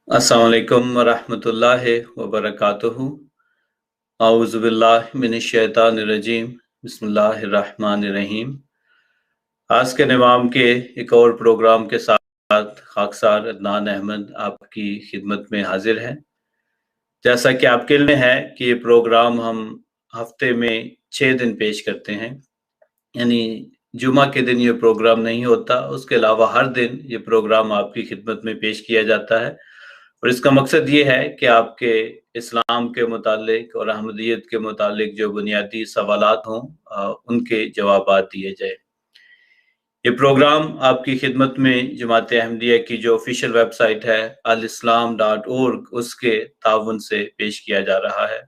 अस्सलाम वालेकुम वरहमतुल्लाहि वबरकातुहू। औज़ु बिल्लाहि मिनश शैतानिर रजीम। बिस्मिल्लाहिर रहमानिर रहीम। आज के नवाम के एक और प्रोग्राम के साथ खाकसार अदनान अहमद आपकी खिदमत में हाजिर है। जैसा कि आपके इल्म में है कि ये प्रोग्राम हम हफ्ते में 6 दिन पेश करते हैं, यानी जुमा के दिन ये प्रोग्राम नहीं होता, उसके अलावा हर दिन ये प्रोग्राम आपकी खिदमत में पेश किया जाता है। और इसका मकसद ये है कि आपके इस्लाम के मुतालिक और अहमदियत के मुतालिक जो बुनियादी सवालात हों उनके जवाबात दिए जाए। ये प्रोग्राम आपकी खिदमत में जमात अहमदिया की जो ऑफिशियल वेबसाइट है alislam.org उसके ताउन से पेश किया जा रहा है।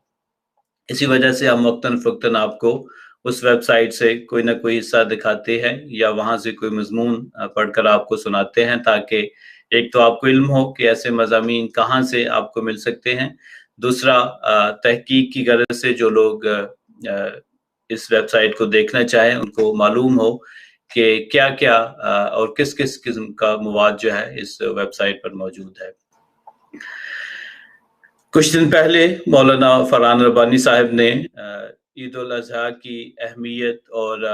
इसी वजह से हम वक्तन फ़क्तन आपको उस वेबसाइट से कोई ना कोई हिस्सा दिखाते हैं या वहाँ से कोई मज़मून पढ़कर आपको सुनाते हैं, ताकि एक तो आपको इल्म हो कि ऐसे मज़ामीन कहाँ से आपको मिल सकते हैं। दूसरा, तहकीक की गरज से जो लोग इस वेबसाइट को देखना चाहें उनको मालूम हो कि क्या-क्या और किस-किस किस्म का मवाद जो है इस वेबसाइट पर मौजूद है। कुछ दिन पहले मौलाना फरहान रब्बानी साहब ने ईद उल अज़हा की अहमियत और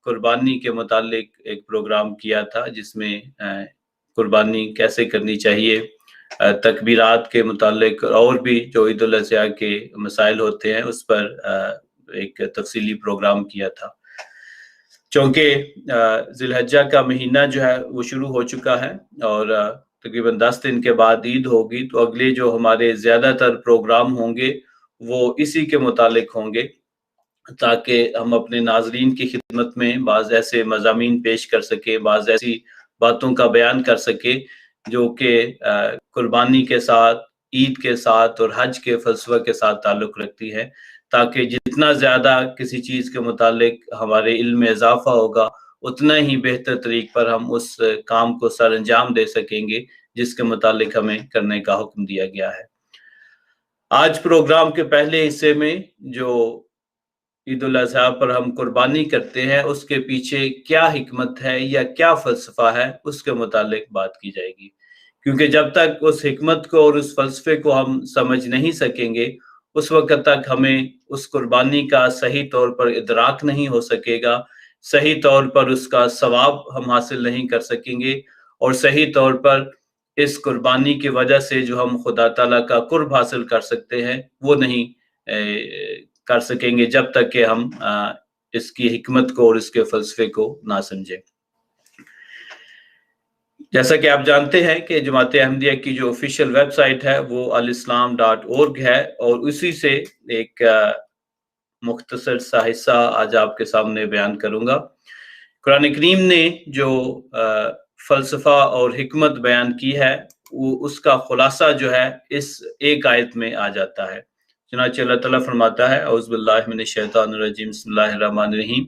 कुर्बानी के मुतालिक एक प्रोग्राम किया था, जिसमें कुर्बानी कैसे करनी चाहिए, तकबीरात के मुतालिक और भी जो ईद उल अज़हा के मसाइल होते हैं उस पर एक तफसीली प्रोग्राम किया था। चूँकि ज़िलहज्जा का महीना जो है वो शुरू हो चुका है और तकरीबन 10 दिन के बाद ईद होगी, तो अगले जो हमारे ज़्यादातर प्रोग्राम होंगे वो इसी के मुतालिक होंगे, ताकि हम अपने नाज़रीन की खिदमत में बाज़ ऐसे मज़ामीन पेश कर सकें, बाज़ ऐसी बातों का बयान कर सकें जो कि कुर्बानी के साथ, ईद के साथ और हज के फ़लसफ़े के साथ ताल्लुक़ रखती है, ताकि जितना ज़्यादा किसी चीज़ के मुतालिक हमारे इल्म में इज़ाफ़ा होगा, उतना ही बेहतर तरीक़ पर हम उस काम को सरअंजाम दे सकेंगे जिसके मुतालिक हमें करने का हुक्म दिया गया है। आज प्रोग्राम के पहले हिस्से में जो ईद उल अज़हा पर हम कुर्बानी करते हैं उसके पीछे क्या हिकमत है या क्या फ़लसफ़ा है, उसके मुतालिक बात की जाएगी। क्योंकि जब तक उस हिकमत को और उस फ़लसफ़े को हम समझ नहीं सकेंगे, उस वक़्त तक हमें उस कुर्बानी का सही तौर पर इदराक नहीं हो सकेगा, सही तौर पर उसका सवाब हम हासिल नहीं कर सकेंगे और सही तौर पर इस कुर्बानी की वजह से जो हम खुदा ताला का कुर्ब हासिल कर सकते हैं, वो नहीं कर सकेंगे जब तक कि हम इसकी हिकमत को और इसके फ़लसफ़े को ना समझें। जैसा कि आप जानते हैं कि जमात अहमदिया की जो ऑफिशियल वेबसाइट है वो alislam.org है और उसी से एक मुख्तसर सा हिस्सा आज आपके सामने बयान करूँगा। कुरान करीम ने जो फ़लसफ़ा और हिकमत बयान की है, वो उसका खुलासा जो है इस एक आयत में आ जाता है। चुनांचे अल्लाह ताला फरमाता है, औज़ु बिल्लाहि मिनश शैतानिर रजीम, बिस्मिल्लाहिर रहमानिर रहीम,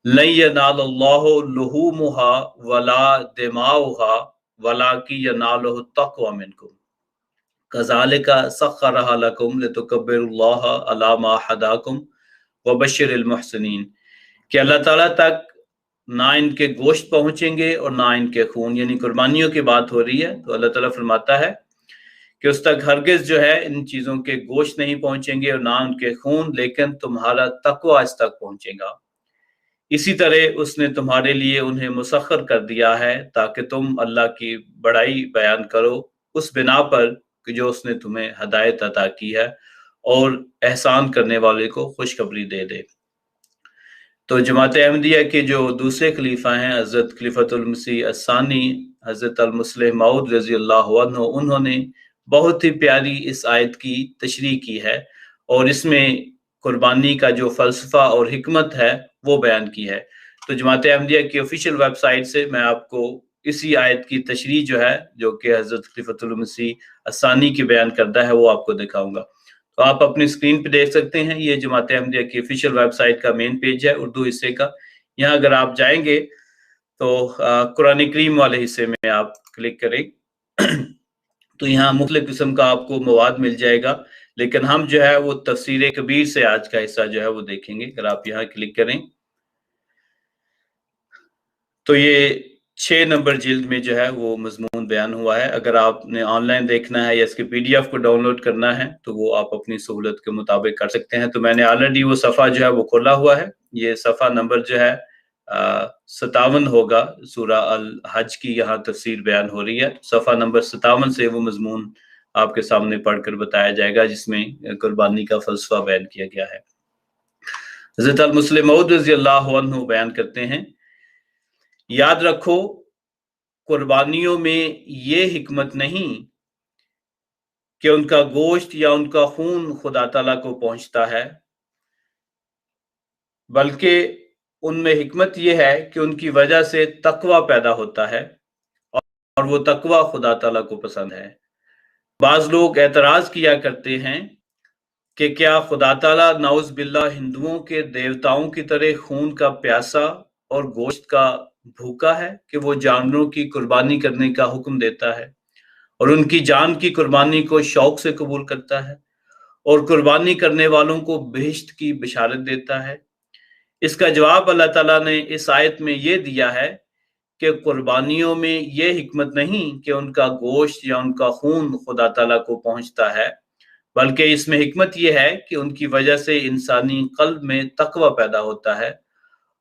लन यनालल्लाहु लुहूमुहा वला दिमाउहा वलाकिन यनालुहु तक़वा मिनकुम कज़ालिका सख़्ख़रहा लकुम लितुकब्बिरुल्लाह अला मा हदाकुम व बश्शिरिल मुहसिनीन। कि अल्लाह ताला तक ना इनके गोश्त पहुँचेंगे और ना इनके खून, यानी कुर्बानियों की बात हो रही है, तो अल्लाह ताला फरमाता है कि उस तक हरगिज़ जो है इन चीज़ों के गोश्त नहीं पहुँचेंगे और ना उनके खून, लेकिन तुम्हारा तक़वा इस तक पहुँचेगा। इसी तरह उसने तुम्हारे लिए उन्हें मुसख्खर कर दिया है ताकि तुम अल्लाह की बड़ाई बयान करो उस बिना पर कि जो उसने तुम्हें हदायत अता की है और एहसान करने वाले को खुशखबरी दे दे। तो जमात अहमदिया के जो दूसरे खलीफा हैं हज़रत खलीफतुल मसीह अस्सानी हज़रत अल-मुस्लिह मऊद रज़ी अल्लाहु अन्हु, उन्होंने बहुत ही प्यारी इस आयत की तशरीह की है और इसमें कुर्बानी का जो फ़लसफ़ा और हिकमत है वो बयान की है। तो जमात अहमदिया की ऑफिशियल वेबसाइट से मैं आपको इसी आयत की तशरीह जो है, जो कि हज़रत खलीफतुल मसीह अस्सानी की बयान करदा है, वो आपको दिखाऊँगा। तो आप अपनी स्क्रीन पे देख सकते हैं, ये जमात अहमदिया की ऑफिशियल वेबसाइट का मेन पेज है उर्दू हिस्से का। यहाँ अगर आप जाएँगे तो कुरान करीम वाले हिस्से में आप क्लिक करें तो यहाँ मुख्तलिफ़ किस्म का आपको मवाद मिल जाएगा, लेकिन हम जो है वो तफसीर कबीर से आज का हिस्सा जो है वो देखेंगे। अगर आप यहाँ क्लिक करें तो ये 6 नंबर जिल्द में जो है वो मजमून बयान हुआ है। अगर आपने ऑनलाइन देखना है या इसके PDF को डाउनलोड करना है तो वो आप अपनी सहूलत के मुताबिक कर सकते हैं। तो मैंने ऑलरेडी वो सफ़ा जो है वो खोला हुआ है। ये सफ़ा नंबर जो है 57 होगा। सूरा अल हज की यहाँ तफसीर बयान हो रही है। सफ़ा नंबर 57 से वो मजमून आपके सामने पढ़कर बताया जाएगा जिसमें कुर्बानी का फलसफा बयान किया गया है। हज़रत अल मुस्लिम मऊद रज़ी अल्लाहु अन्हु बयान करते हैं, याद रखो कुर्बानियों में ये हिकमत नहीं कि उनका गोश्त या उनका खून खुदा ताला को पहुंचता है, बल्कि उनमें हिकमत यह है कि उनकी वजह से तकवा पैदा होता है और वो तकवा खुदा ताला को पसंद है। बाज लोग एतराज किया करते हैं कि क्या खुदा ताला नाउज़ बिल्लाह हिंदुओं के देवताओं की तरह खून का प्यासा और गोश्त का भूखा है कि वो जानवरों की कुर्बानी करने का हुक्म देता है और उनकी जान की कुर्बानी को शौक से कबूल करता है और कुर्बानी करने वालों को बहिश्त की बिशारत देता है। इसका जवाब अल्लाह ताला ने इस आयत में ये दिया है कि कुर्बानियों में ये हिकमत नहीं कि उनका गोश्त या उनका खून खुदा ताला को पहुंचता है, बल्कि इसमें हिकमत यह है कि उनकी वजह से इंसानी कल्ब में तकवा पैदा होता है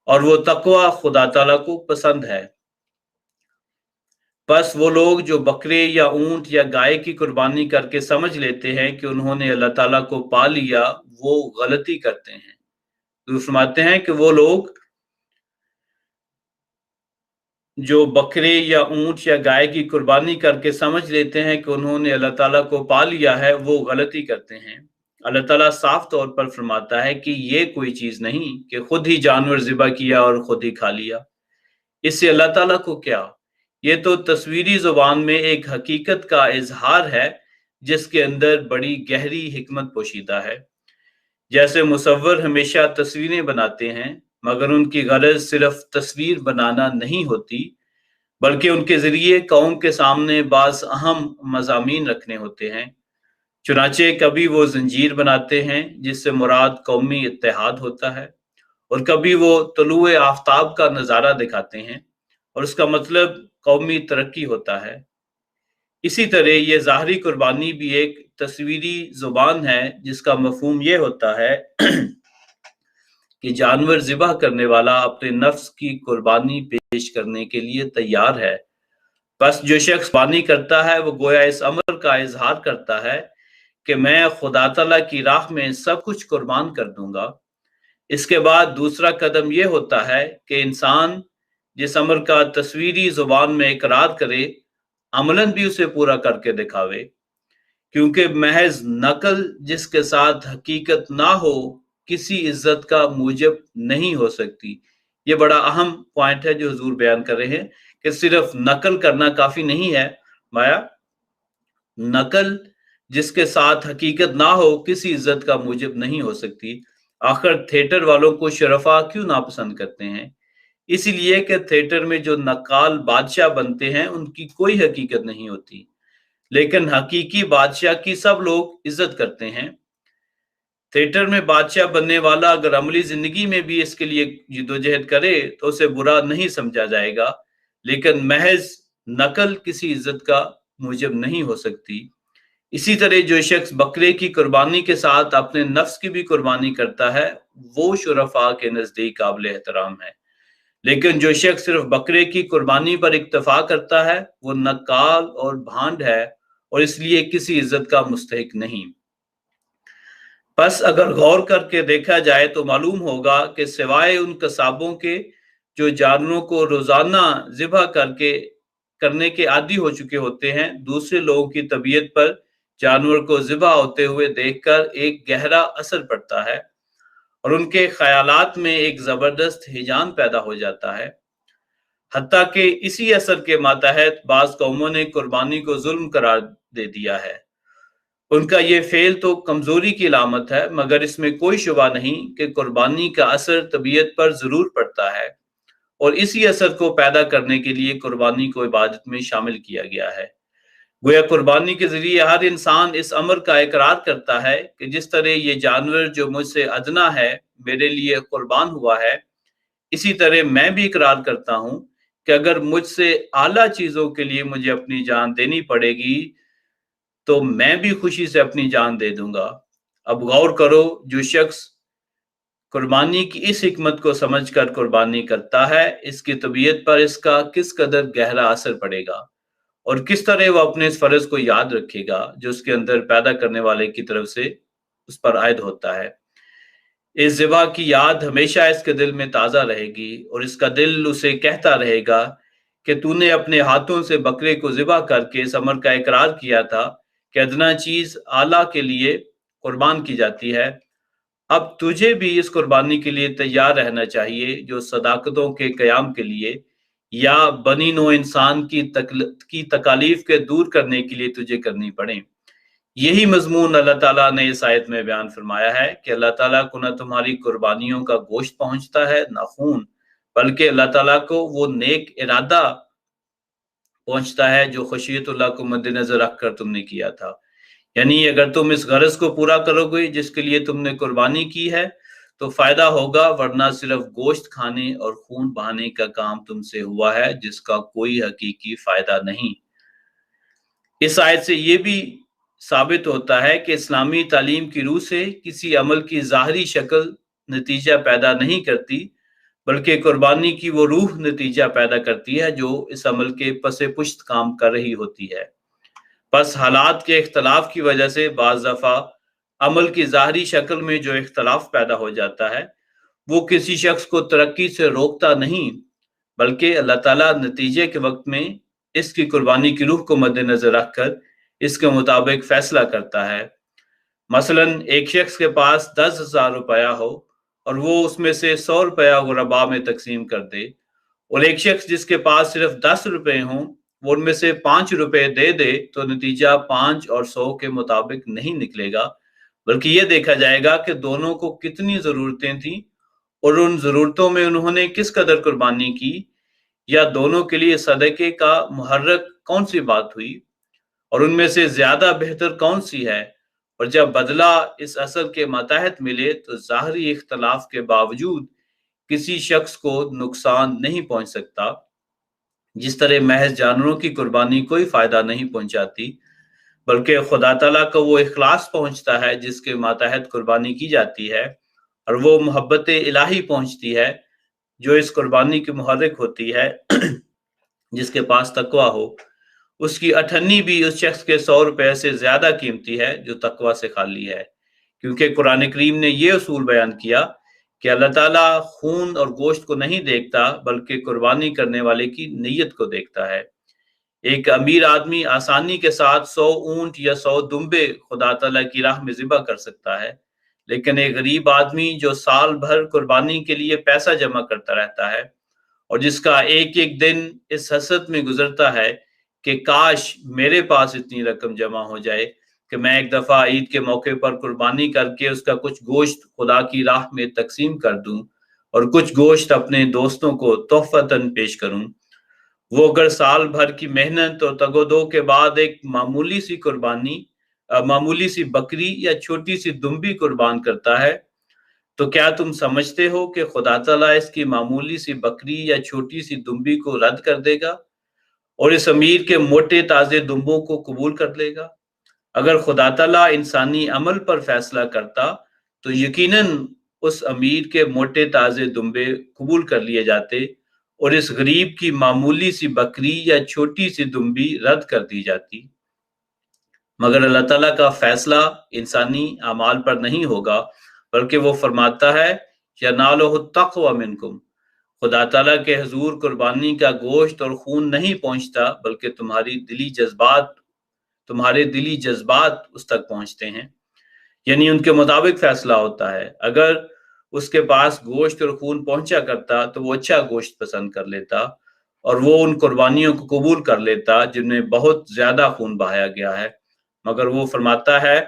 और वो तकवा खुदा ताला को पसंद है। बस वो लोग जो बकरे या ऊंट या गाय की कुर्बानी करके समझ लेते हैं कि उन्होंने अल्लाह ताला को पा लिया, वो गलती करते हैं। तो फरमाते हैं कि वो लोग जो बकरे या ऊंट या गाय की कुर्बानी करके समझ लेते हैं कि उन्होंने अल्लाह ताला को पा लिया है, वो गलती करते हैं। अल्लाह ताला साफ तौर पर फरमाता है कि ये कोई चीज नहीं कि खुद ही जानवर ज़िबा किया और खुद ही खा लिया। इससे अल्लाह ताला को क्या? ये तो तस्वीरी ज़ुबान में एक हकीकत का इजहार है जिसके अंदर बड़ी गहरी हिकमत पोशीदा है। जैसे मुसव्वर हमेशा तस्वीरें बनाते हैं, मगर उनकी गरज सिर्फ तस्वीर बनाना नहीं होती, बल्कि उनके जरिए कौम के सामने बाज़ अहम मज़ामीन रखने होते हैं। चुनाचे कभी वो जंजीर बनाते हैं जिससे मुराद कौमी इत्तेहाद होता है, और कभी वो तुलुए आफ्ताब का नज़ारा दिखाते हैं और उसका मतलब कौमी तरक्की होता है। इसी तरह ये ज़ाहरी कुर्बानी भी एक तस्वीरी ज़ुबान है जिसका मफहूम ये होता है कि जानवर ज़िबह करने वाला अपने नफ्स की कुर्बानी पेश करने के लिए तैयार है। बस जो शख्स कुर्बानी करता है वो गोया इस अमर का इजहार करता है कि मैं खुदा तआला की राह में सब कुछ कुर्बान कर दूंगा। इसके बाद दूसरा कदम ये होता है कि इंसान जिस अमर का तस्वीरी ज़ुबान में इकरार करे, अमलन भी उसे पूरा करके दिखावे, क्योंकि महज नकल जिसके साथ हकीकत ना हो किसी इज्जत का मूजब नहीं हो सकती। ये बड़ा अहम पॉइंट है जो हुजूर बयान कर रहे हैं कि सिर्फ नकल करना काफी नहीं है। माया नकल जिसके साथ हकीकत ना हो किसी इज्जत का मूजब नहीं हो सकती। आखिर थिएटर वालों को शरफा क्यों नापसंद करते हैं? इसीलिए कि थिएटर में जो नकाल बादशाह बनते हैं उनकी कोई हकीकत नहीं होती, लेकिन हकीकी बादशाह की सब लोग इज्जत करते हैं। थिएटर में बादशाह बनने वाला अगर अमली जिंदगी में भी इसके लिए जिद्दोजहद करे तो उसे बुरा नहीं समझा जाएगा, लेकिन महज नकल किसी इज्जत का मूजब नहीं हो सकती। इसी तरह जो शख्स बकरे की कुर्बानी के साथ अपने नफ्स की भी कुर्बानी करता है वो शुरफा के नजदीक काबिल एहतराम है, लेकिन जो शख्स सिर्फ बकरे की कुर्बानी पर इक्तफा करता है वो नकाल और भांड है और इसलिए किसी इज्जत का मुस्तहिक नहीं। बस अगर गौर करके देखा जाए तो मालूम होगा कि सिवाय उन कसाबों के जो जानवरों को रोजाना ज़िबह करने के आदी हो चुके होते हैं, दूसरे लोगों की तबीयत पर जानवर को ज़िबह होते हुए देखकर एक गहरा असर पड़ता है और उनके ख्यालात में एक जबरदस्त हिजान पैदा हो जाता है। हत्ता कि इसी असर के मातहत बाज़ कौमों ने कुर्बानी को जुल्म करार दे दिया है। उनका ये फेल तो कमजोरी की अलामत है, मगर इसमें कोई शुबा नहीं कि कुर्बानी का असर तबीयत पर जरूर पड़ता है और इसी असर को पैदा करने के लिए कुर्बानी को इबादत में शामिल किया गया है। गोया कुर्बानी के जरिए हर इंसान इस अमर का इकरार करता है कि जिस तरह ये जानवर जो मुझसे अदना है मेरे लिए कुर्बान हुआ है, इसी तरह मैं भी इकरार करता हूँ کہ اگر مجھ سے اعلیٰ چیزوں کے لیے مجھے اپنی جان دینی پڑے گی تو میں بھی خوشی سے اپنی جان دے دوں گا۔ اب غور کرو، جو شخص قربانی کی اس حکمت کو سمجھ کر قربانی کرتا ہے، اس کی طبیعت پر اس کا کس قدر گہرا اثر پڑے گا، اور کس طرح وہ اپنے اس فرض کو یاد رکھے گا جو اس کے اندر پیدا کرنے والے کی طرف سے اس پر عائد ہوتا ہے۔ اس ذبح کی یاد ہمیشہ اس کے دل میں تازہ رہے گی، اور اس کا دل اسے کہتا رہے گا کہ تو نے اپنے ہاتھوں سے بکرے کو ذبح کر کے اس امر کا اقرار کیا تھا کہ ادنا چیز اعلیٰ کے لیے قربان کی جاتی ہے۔ اب تجھے بھی اس قربانی کے لیے تیار رہنا چاہیے جو صداقتوں کے قیام کے لیے یا بنی نوع انسان کی تکالیف کے دور کرنے کے لیے تجھے کرنی پڑے۔ یہی مضمون اللہ تعالیٰ نے اس آیت میں بیان فرمایا ہے کہ اللہ تعالیٰ کو نہ تمہاری قربانیوں کا گوشت پہنچتا ہے نہ خون، بلکہ اللہ تعالیٰ کو وہ نیک ارادہ پہنچتا ہے جو خشیت اللہ کو مد نظر رکھ کر تم نے کیا تھا۔ یعنی اگر تم اس غرض کو پورا کرو گے جس کے لیے تم نے قربانی کی ہے تو فائدہ ہوگا، ورنہ صرف گوشت کھانے اور خون بہانے کا کام تم سے ہوا ہے جس کا کوئی حقیقی فائدہ نہیں۔ اس آیت سے یہ بھی ثابت ہوتا ہے کہ اسلامی تعلیم کی روح سے کسی عمل کی ظاہری شکل نتیجہ پیدا نہیں کرتی، بلکہ قربانی کی وہ روح نتیجہ پیدا کرتی ہے جو اس عمل کے پس پشت کام کر رہی ہوتی ہے۔ بس حالات کے اختلاف کی وجہ سے بعض دفعہ عمل کی ظاہری شکل میں جو اختلاف پیدا ہو جاتا ہے وہ کسی شخص کو ترقی سے روکتا نہیں، بلکہ اللہ تعالیٰ نتیجے کے وقت میں اس کی قربانی کی روح کو مد نظر رکھ کر اس کے مطابق فیصلہ کرتا ہے۔ مثلا ایک شخص کے پاس 10,000 روپیہ ہو اور وہ اس میں سے 100 روپیہ غرباء میں تقسیم کر دے، اور ایک شخص جس کے پاس صرف 10 روپے ہوں وہ ان میں سے 5 روپے دے دے، تو نتیجہ 5 اور 100 کے مطابق نہیں نکلے گا، بلکہ یہ دیکھا جائے گا کہ دونوں کو کتنی ضرورتیں تھیں اور ان ضرورتوں میں انہوں نے کس قدر قربانی کی، یا دونوں کے لیے صدقے کا محرک کون سی بات ہوئی، اور ان میں سے زیادہ بہتر کون سی ہے۔ اور جب بدلہ اس اصل کے ماتحت ملے تو ظاہری اختلاف کے باوجود کسی شخص کو نقصان نہیں پہنچ سکتا، جس طرح محض جانوروں کی قربانی کوئی فائدہ نہیں پہنچاتی، بلکہ خدا تعالیٰ کو وہ اخلاص پہنچتا ہے جس کے ماتحت قربانی کی جاتی ہے، اور وہ محبت الہی پہنچتی ہے جو اس قربانی کی محرک ہوتی ہے۔ جس کے پاس تقویٰ ہو اس کی اٹھنی بھی اس شخص کے 100 روپے سے زیادہ قیمتی ہے جو تقویٰ سے خالی ہے، کیونکہ قرآن کریم نے یہ اصول بیان کیا کہ اللہ تعالیٰ خون اور گوشت کو نہیں دیکھتا بلکہ قربانی کرنے والے کی نیت کو دیکھتا ہے۔ ایک امیر آدمی آسانی کے ساتھ 100 اونٹ یا 100 دمبے خدا تعالیٰ کی راہ میں ذبح کر سکتا ہے، لیکن ایک غریب آدمی جو سال بھر قربانی کے لیے پیسہ جمع کرتا رہتا ہے اور جس کا ایک ایک دن اس حسرت میں گزرتا ہے کہ کاش میرے پاس اتنی رقم جمع ہو جائے کہ میں ایک دفعہ عید کے موقع پر قربانی کر کے اس کا کچھ گوشت خدا کی راہ میں تقسیم کر دوں اور کچھ گوشت اپنے دوستوں کو تحفتاً پیش کروں، وہ اگر سال بھر کی محنت اور تگ و دو کے بعد ایک معمولی سی بکری یا چھوٹی سی دمبی قربان کرتا ہے، تو کیا تم سمجھتے ہو کہ خدا تعالیٰ اس کی معمولی سی بکری یا چھوٹی سی دمبی کو رد کر دے گا اور اس امیر کے موٹے تازے دمبوں کو قبول کر لے گا؟ اگر خدا تعالیٰ انسانی عمل پر فیصلہ کرتا تو یقیناً اس امیر کے موٹے تازے دمبے قبول کر لیے جاتے اور اس غریب کی معمولی سی بکری یا چھوٹی سی دمبی رد کر دی جاتی۔ مگر اللہ تعالیٰ کا فیصلہ انسانی اعمال پر نہیں ہوگا، بلکہ وہ فرماتا ہے یَنَالُهُ التَّقْوَى مِنْکُمْ، خدا تعالیٰ کے حضور قربانی کا گوشت اور خون نہیں پہنچتا بلکہ تمہارے دلی جذبات اس تک پہنچتے ہیں، یعنی ان کے مطابق فیصلہ ہوتا ہے۔ اگر اس کے پاس گوشت اور خون پہنچا کرتا تو وہ اچھا گوشت پسند کر لیتا اور وہ ان قربانیوں کو قبول کر لیتا جن میں بہت زیادہ خون بہایا گیا ہے، مگر وہ فرماتا ہے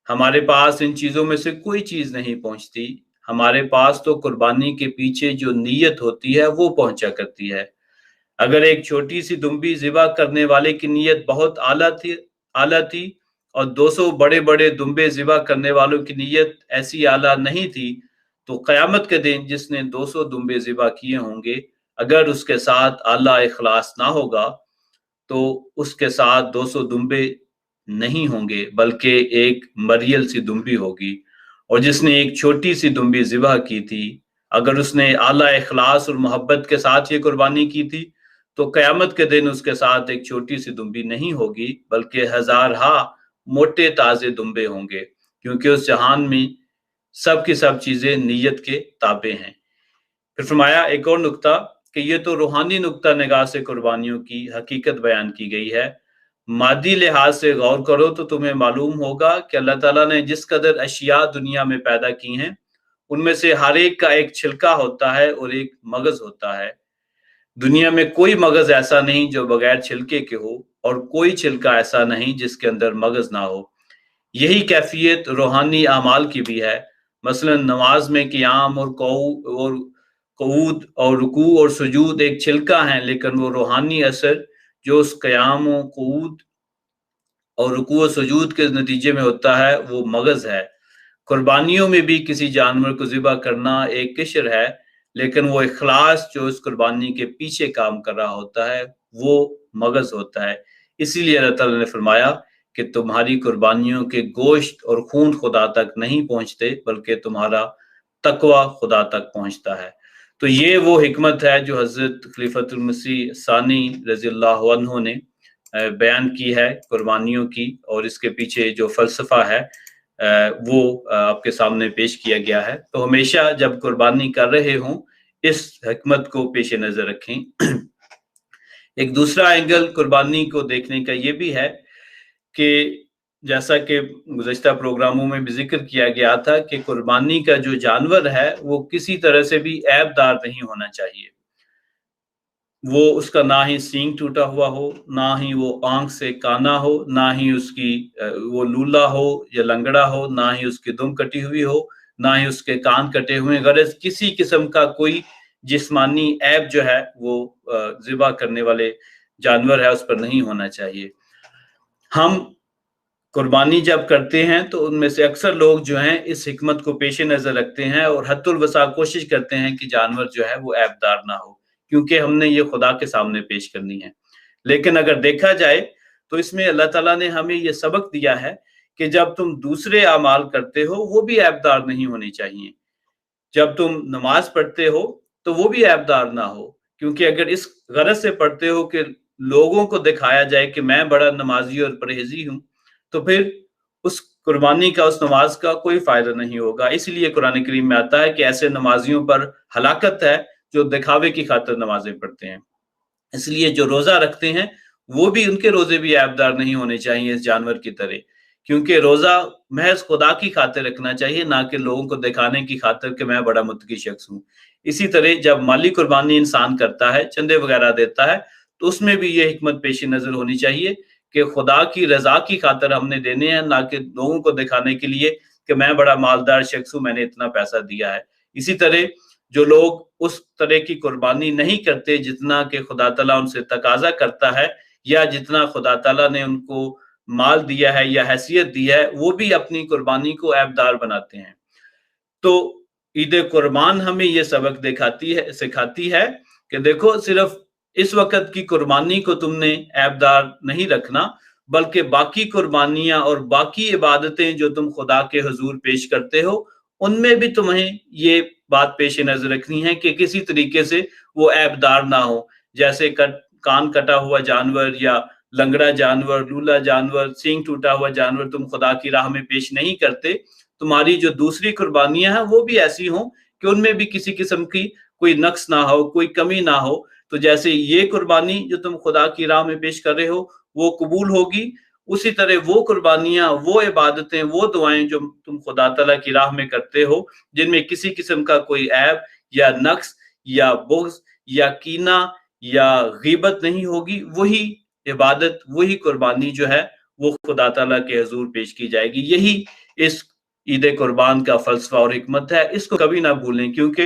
ہمارے پاس ان چیزوں میں سے کوئی چیز نہیں پہنچتی، ہمارے پاس تو قربانی کے پیچھے جو نیت ہوتی ہے وہ پہنچا کرتی ہے۔ اگر ایک چھوٹی سی دمبی ذبح کرنے والے کی نیت بہت اعلیٰ تھی اور 200 بڑے بڑے دمبے ذبح کرنے والوں کی نیت ایسی اعلیٰ نہیں تھی، تو قیامت کے دن جس نے 200 دمبے ذبح کیے ہوں گے अगर उसके साथ आला इखलास ना होगा तो उसके साथ 200 दुम्बे नहीं होंगे, बल्कि एक मरियल सी दुम्बी होगी। और जिसने एक छोटी सी दुम्बी ज़िबह की थी, अगर उसने आला इखलास और मोहब्बत के साथ ये कुर्बानी की थी, तो क़यामत के दिन उसके साथ एक छोटी सी दुम्बी नहीं होगी, बल्कि हज़ारहा मोटे ताज़े दुम्बे होंगे, क्योंकि उस जहान में सब की सब चीज़ें नीयत के ताबे हैं। फिर फरमाया एक और नुक्ता कि ये तो रूहानी नुक्ता निगाह से कुर्बानियों की हकीकत बयान की गई है। मादी लिहाज से गौर करो तो तुम्हें मालूम होगा कि अल्लाह ताला ने जिस कदर अशिया दुनिया में पैदा की हैं, उनमें से हर एक का एक छिलका होता है और एक मगज होता है। दुनिया में कोई मगज ऐसा नहीं जो बगैर छिलके के हो, और कोई छिलका ऐसा नहीं जिसके अंदर मगज ना हो। यही कैफियत रूहानी अमाल की भी है। मसलन नमाज में क़ियाम और क़ुऊद और रुकू और सुजूद एक छिलका है, लेकिन वो रूहानी असर जो उस क़ियाम और क़ुऊद और रुकू और सुजूद के नतीजे में होता है, वो मगज है। कुर्बानियों में भी किसी जानवर को ज़िबा करना एक किश्र है, लेकिन वो इखलास जो उस कुर्बानी के पीछे काम कर रहा होता है, वो मगज होता है। इसीलिए अल्लाह ताला ने फरमाया कि तुम्हारी कुर्बानियों के गोश्त और खून खुदा तक नहीं पहुंचते, बल्कि तुम्हारा तकवा खुदा तक पहुंचता है। तो ये वो हिकमत है जो हजरत खलीफतुल मसीह सानी रज़ियल्लाहु अन्हु ने बयान की है कुर्बानियों की, और इसके पीछे जो फलसफा है वो आपके सामने पेश किया गया है। तो हमेशा जब कुर्बानी कर रहे हों, इस हिकमत को पेश नजर रखें। एक दूसरा एंगल कुर्बानी को देखने का ये भी है कि जैसा कि गुज़श्ता प्रोग्रामों में भी जिक्र किया गया था कि कुर्बानी का जो जानवर है वो किसी तरह से भी ऐबदार नहीं होना चाहिए। वो उसका ना ही सींग टूटा हुआ हो, ना ही वो आंख से काना हो, ना ही उसकी वो लूला हो या लंगड़ा हो, ना ही उसकी दुम कटी हुई हो, ना ही उसके कान कटे हुए। गरज किसी किस्म का कोई जिस्मानी ऐब जो है वो ज़िबा करने वाले जानवर है उस पर नहीं होना चाहिए। हम कुर्बानी जब करते हैं तो उनमें से अक्सर लोग जो हैं इस हिकमत को पेश नज़र रखते हैं और हद्दुल वसा कोशिश करते हैं कि जानवर जो है वो ऐबदार ना हो, क्योंकि हमने ये खुदा के सामने पेश करनी है। लेकिन अगर देखा जाए तो इसमें अल्लाह ताला ने हमें ये सबक दिया है कि जब तुम दूसरे अमाल करते हो वो भी ऐबदार नहीं होने चाहिए। जब तुम नमाज पढ़ते हो तो वो भी ऐबदार ना हो, क्योंकि अगर इस गरज से पढ़ते हो कि लोगों को दिखाया जाए कि मैं बड़ा नमाजी और परहेजी हूँ, तो फिर उस कुर्बानी का, उस नमाज का कोई फायदा नहीं होगा। इसलिए कुरान करीम में आता है कि ऐसे नमाजियों पर हलाकत है जो दिखावे की खातिर नमाजें पढ़ते हैं। इसलिए जो रोजा रखते हैं वो भी, उनके रोजे भी ऐबदार नहीं होने चाहिए इस जानवर की तरह, क्योंकि रोजा महज खुदा की खातिर रखना चाहिए, ना कि लोगों को दिखाने की खातिर कि मैं बड़ा मुत्तकी शख्स हूँ। इसी तरह जब माली कुर्बानी इंसान करता है, चंदे वगैरह देता है, तो उसमें भी ये हिकमत पेश नजर होनी चाहिए कि खुदा की रजा की खातिर हमने देने हैं, ना कि लोगों को दिखाने के लिए कि मैं बड़ा मालदार शख्स हूँ, मैंने इतना पैसा दिया है। इसी तरह जो लोग उस तरह की कुर्बानी नहीं करते जितना कि खुदा ताला उनसे तकाजा करता है, या जितना खुदा ताला ने उनको माल दिया है या हैसियत दी है, वो भी अपनी कुर्बानी को ऐबदार बनाते हैं। तो ईद कुर्बान हमें ये सबक सिखाती है कि देखो, सिर्फ इस वक्त की कुर्बानी को तुमने ऐबदार नहीं रखना, बल्कि बाकी कुर्बानियां और बाकी इबादतें जो तुम खुदा के हुजूर पेश करते हो, उनमें भी तुम्हें ये बात पेश नजर रखनी है कि किसी तरीके से वो ऐबदार ना हो। जैसे कान कटा हुआ जानवर या लंगड़ा जानवर, लूला जानवर, सींग टूटा हुआ जानवर तुम खुदा की राह में पेश नहीं करते। तुम्हारी जो दूसरी कुर्बानियां हैं वो भी ऐसी हों कि उनमें भी किसी किस्म की कोई नक्स ना हो, कोई कमी ना हो। तो जैसे ये कुर्बानी जो तुम खुदा की राह में पेश कर रहे हो वो कबूल होगी, उसी तरह वो कुर्बानियां, वो इबादतें, वो दुआएं जो तुम खुदा ताला की राह में करते हो, जिनमें किसी किस्म का कोई ऐब या नक्स या बुग़्ज़ या कीना या गीबत नहीं होगी, वही इबादत, वही कुर्बानी जो है वो खुदा ताला के हुजूर पेश की जाएगी। यही इस ईद कुर्बान का फलसफा और हिकमत है। इसको कभी ना भूलें, क्योंकि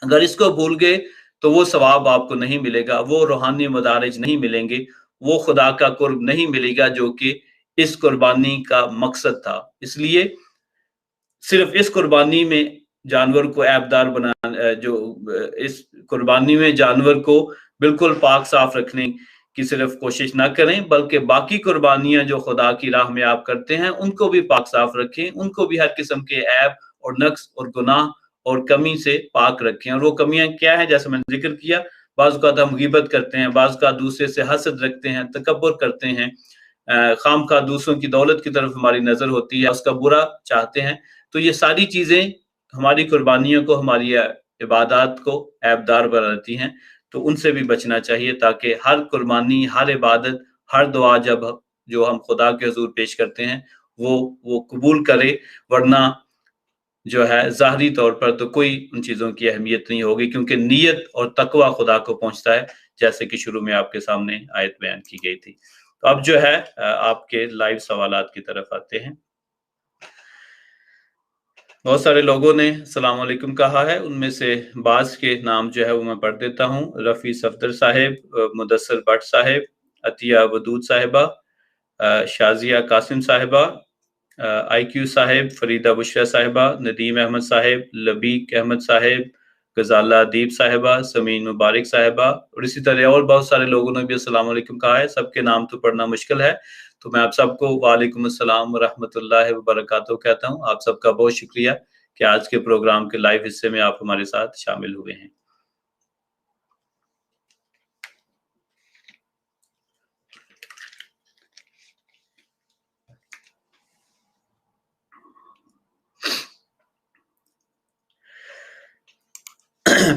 अगर इसको भूल गए तो वो सवाब आपको नहीं मिलेगा, वो रूहानी मदारिज नहीं मिलेंगे, वो खुदा का कुर्ब नहीं मिलेगा जो कि इस कुर्बानी का मकसद था। इसलिए सिर्फ इस कुर्बानी में जानवर को ऐबदार बना इस कुर्बानी में जानवर को बिल्कुल पाक साफ रखने की सिर्फ कोशिश ना करें, बल्कि बाकी कुर्बानियां जो खुदा की राह में आप करते हैं उनको भी पाक साफ रखें, उनको भी हर किस्म के ऐब और नक्स और गुनाह और कमी से पाक रखें। और वो कमियां क्या है, जैसे मैंने जिक्र किया, बाज़ औक़ात हम ग़ीबत करते हैं, बाज़ औक़ात दूसरे से हसद रखते हैं, तकब्बुर करते हैं, खामखा दूसरों की दौलत की तरफ हमारी नजर होती है, उसका बुरा चाहते हैं। तो ये सारी चीजें हमारी कुर्बानियों को, हमारी इबादत को ऐबदार बनाती हैं। तो उनसे भी बचना चाहिए, ताकि हर कुर्बानी, हर इबादत, हर दुआ जो हम खुदा के हुज़ूर पेश करते हैं वो कबूल करे, वरना जो है ज़ाहरी तौर पर तो कोई उन चीज़ों की अहमियत नहीं होगी, क्योंकि नीयत और तकवा खुदा को पहुँचता है, जैसे कि शुरू में आपके सामने आयत बयान की गई थी। तो अब जो है आपके लाइव सवालात की तरफ आते हैं। बहुत सारे लोगों ने अस्सलाम वालेकुम कहा है, उनमें से बाज़ के नाम जो है वो मैं पढ़ देता हूँ। रफ़ी सफदर साहिब, मुदस्सर भट्ट साहिब, अतिया वदूद साहिबा, शाज़िया कासिम साहिबा, IQ साहिब, फरीदा बुशरा साहिबा, नदीम अहमद साहिब, लबीक अहमद साहिब, गजाला दीप साहिबा, समीन मुबारक साहिबा, और इसी तरह और बहुत सारे लोगों ने भी अस्सलाम वालेकुम कहा है। सबके नाम तो पढ़ना मुश्किल है, तो मैं आप सबको वालेकुम अस्सलाम व रहमतुल्लाहि व बरकातहू कहता हूँ। आप सबका बहुत शुक्रिया कि आज के प्रोग्राम के लाइव हिस्से में आप हमारे साथ शामिल हुए हैं।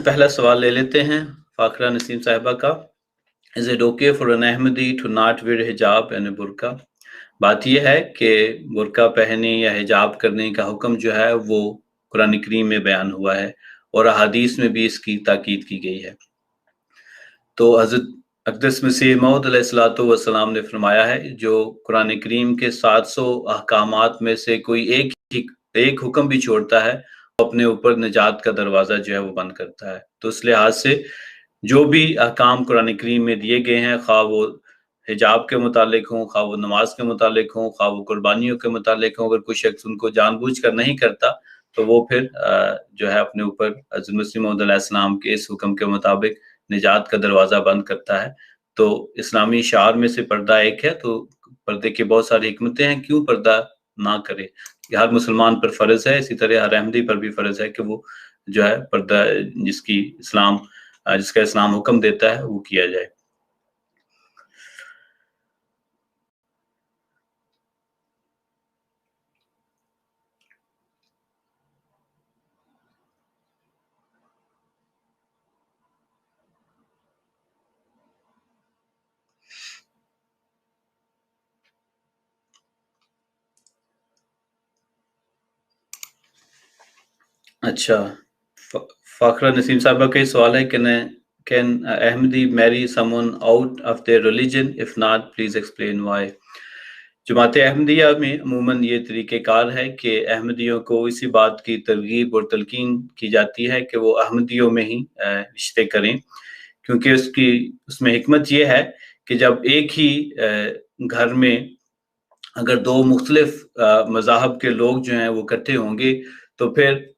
पहला सवाल ले लेते हैं फाकरा नसीम साहिबा का। Is it okay for an Ahmadi to not wear hijab and a burqa? बात यह है कि बुर्का पहने या हिजाब करने का हुक्म जो है वो कुरान करीम में बयान हुआ है और अहादीस में भी इसकी ताकीद की गई है। तो हज़रत अक़दस मसीह मौऊद अलैहिस्सलातु वस्सलाम ने फरमाया है, जो कुरान करीम के 700 अहकामात में से कोई एक हुक्म भी छोड़ता है, अपने ऊपर निजात का दरवाज़ा जो है वो बंद करता है। तो इस लिहाज से जो भी अहकाम कुरान करीम में दिए गए हैं, ख़्वाह वो हिजाब के मुतालिक हों, ख़्वाह वो नमाज के मुतालिक हों, ख़्वाह वो कुर्बानियों के मुतालिक हों, अगर कोई शख्स उनको जानबूझकर नहीं करता तो वो फिर जो है अपने ऊपर हज़रत मसीह मौऊद अलैहिस्सलाम के इस हुक्म के मुताबिक निजात का दरवाज़ा बंद करता है। तो इस्लामी शार में से पर्दा एक है, तो पर्दे की बहुत सारी हिकमतें हैं, क्यों पर्दा ना करे। ये हर मुसलमान पर फ़र्ज़ है, इसी तरह हर अहमदी पर भी फ़र्ज़ है कि वो जो है पर्दा जिसका इस्लाम हुक्म देता है वो किया जाए। अच्छा, फाखरा नसीम साहबा का सवाल है, can Ahmadi marry someone out of their religion, if not please explain why. Jamaat Ahmadiyya में अमूमन ये तरीक़ेकार है कि अहमदियों को इसी बात की तरगीब और तलकीन की जाती है कि वो अहमदियों में ही रिश्ते करें, क्योंकि उसमें हिकमत ये है कि जब एक ही घर में अगर दो मुख्तलिफ मज़ाहब के लोग जो हैं वो इकट्ठे होंगे, तो फिर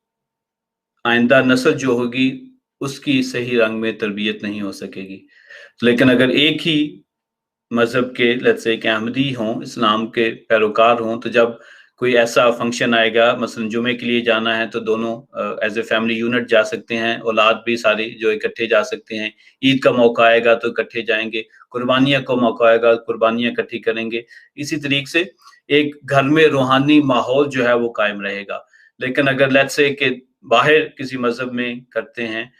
आइंदा नस्ल जो होगी उसकी सही रंग में तरबियत नहीं हो सकेगी। लेकिन अगर एक ही मज़हब के लेट्स से अहमदी हों, इस्लाम के पैरोकार हों, तो जब कोई ऐसा फंक्शन आएगा, मसलन जुमे के लिए जाना है, तो दोनों एज ए फैमिली यूनिट जा सकते हैं, औलाद भी सारी जो इकट्ठे जा सकते हैं। ईद का मौका आएगा तो इकट्ठे जाएंगे, कुर्बानियाँ का मौका आएगा, कुर्बानियाँ इकट्ठी करेंगे। इसी तरीके से एक घर में रूहानी माहौल जो है वो कायम रहेगा। लेकिन अगर लेट्स से कि बाहर किसी मज़हब में करते हैं,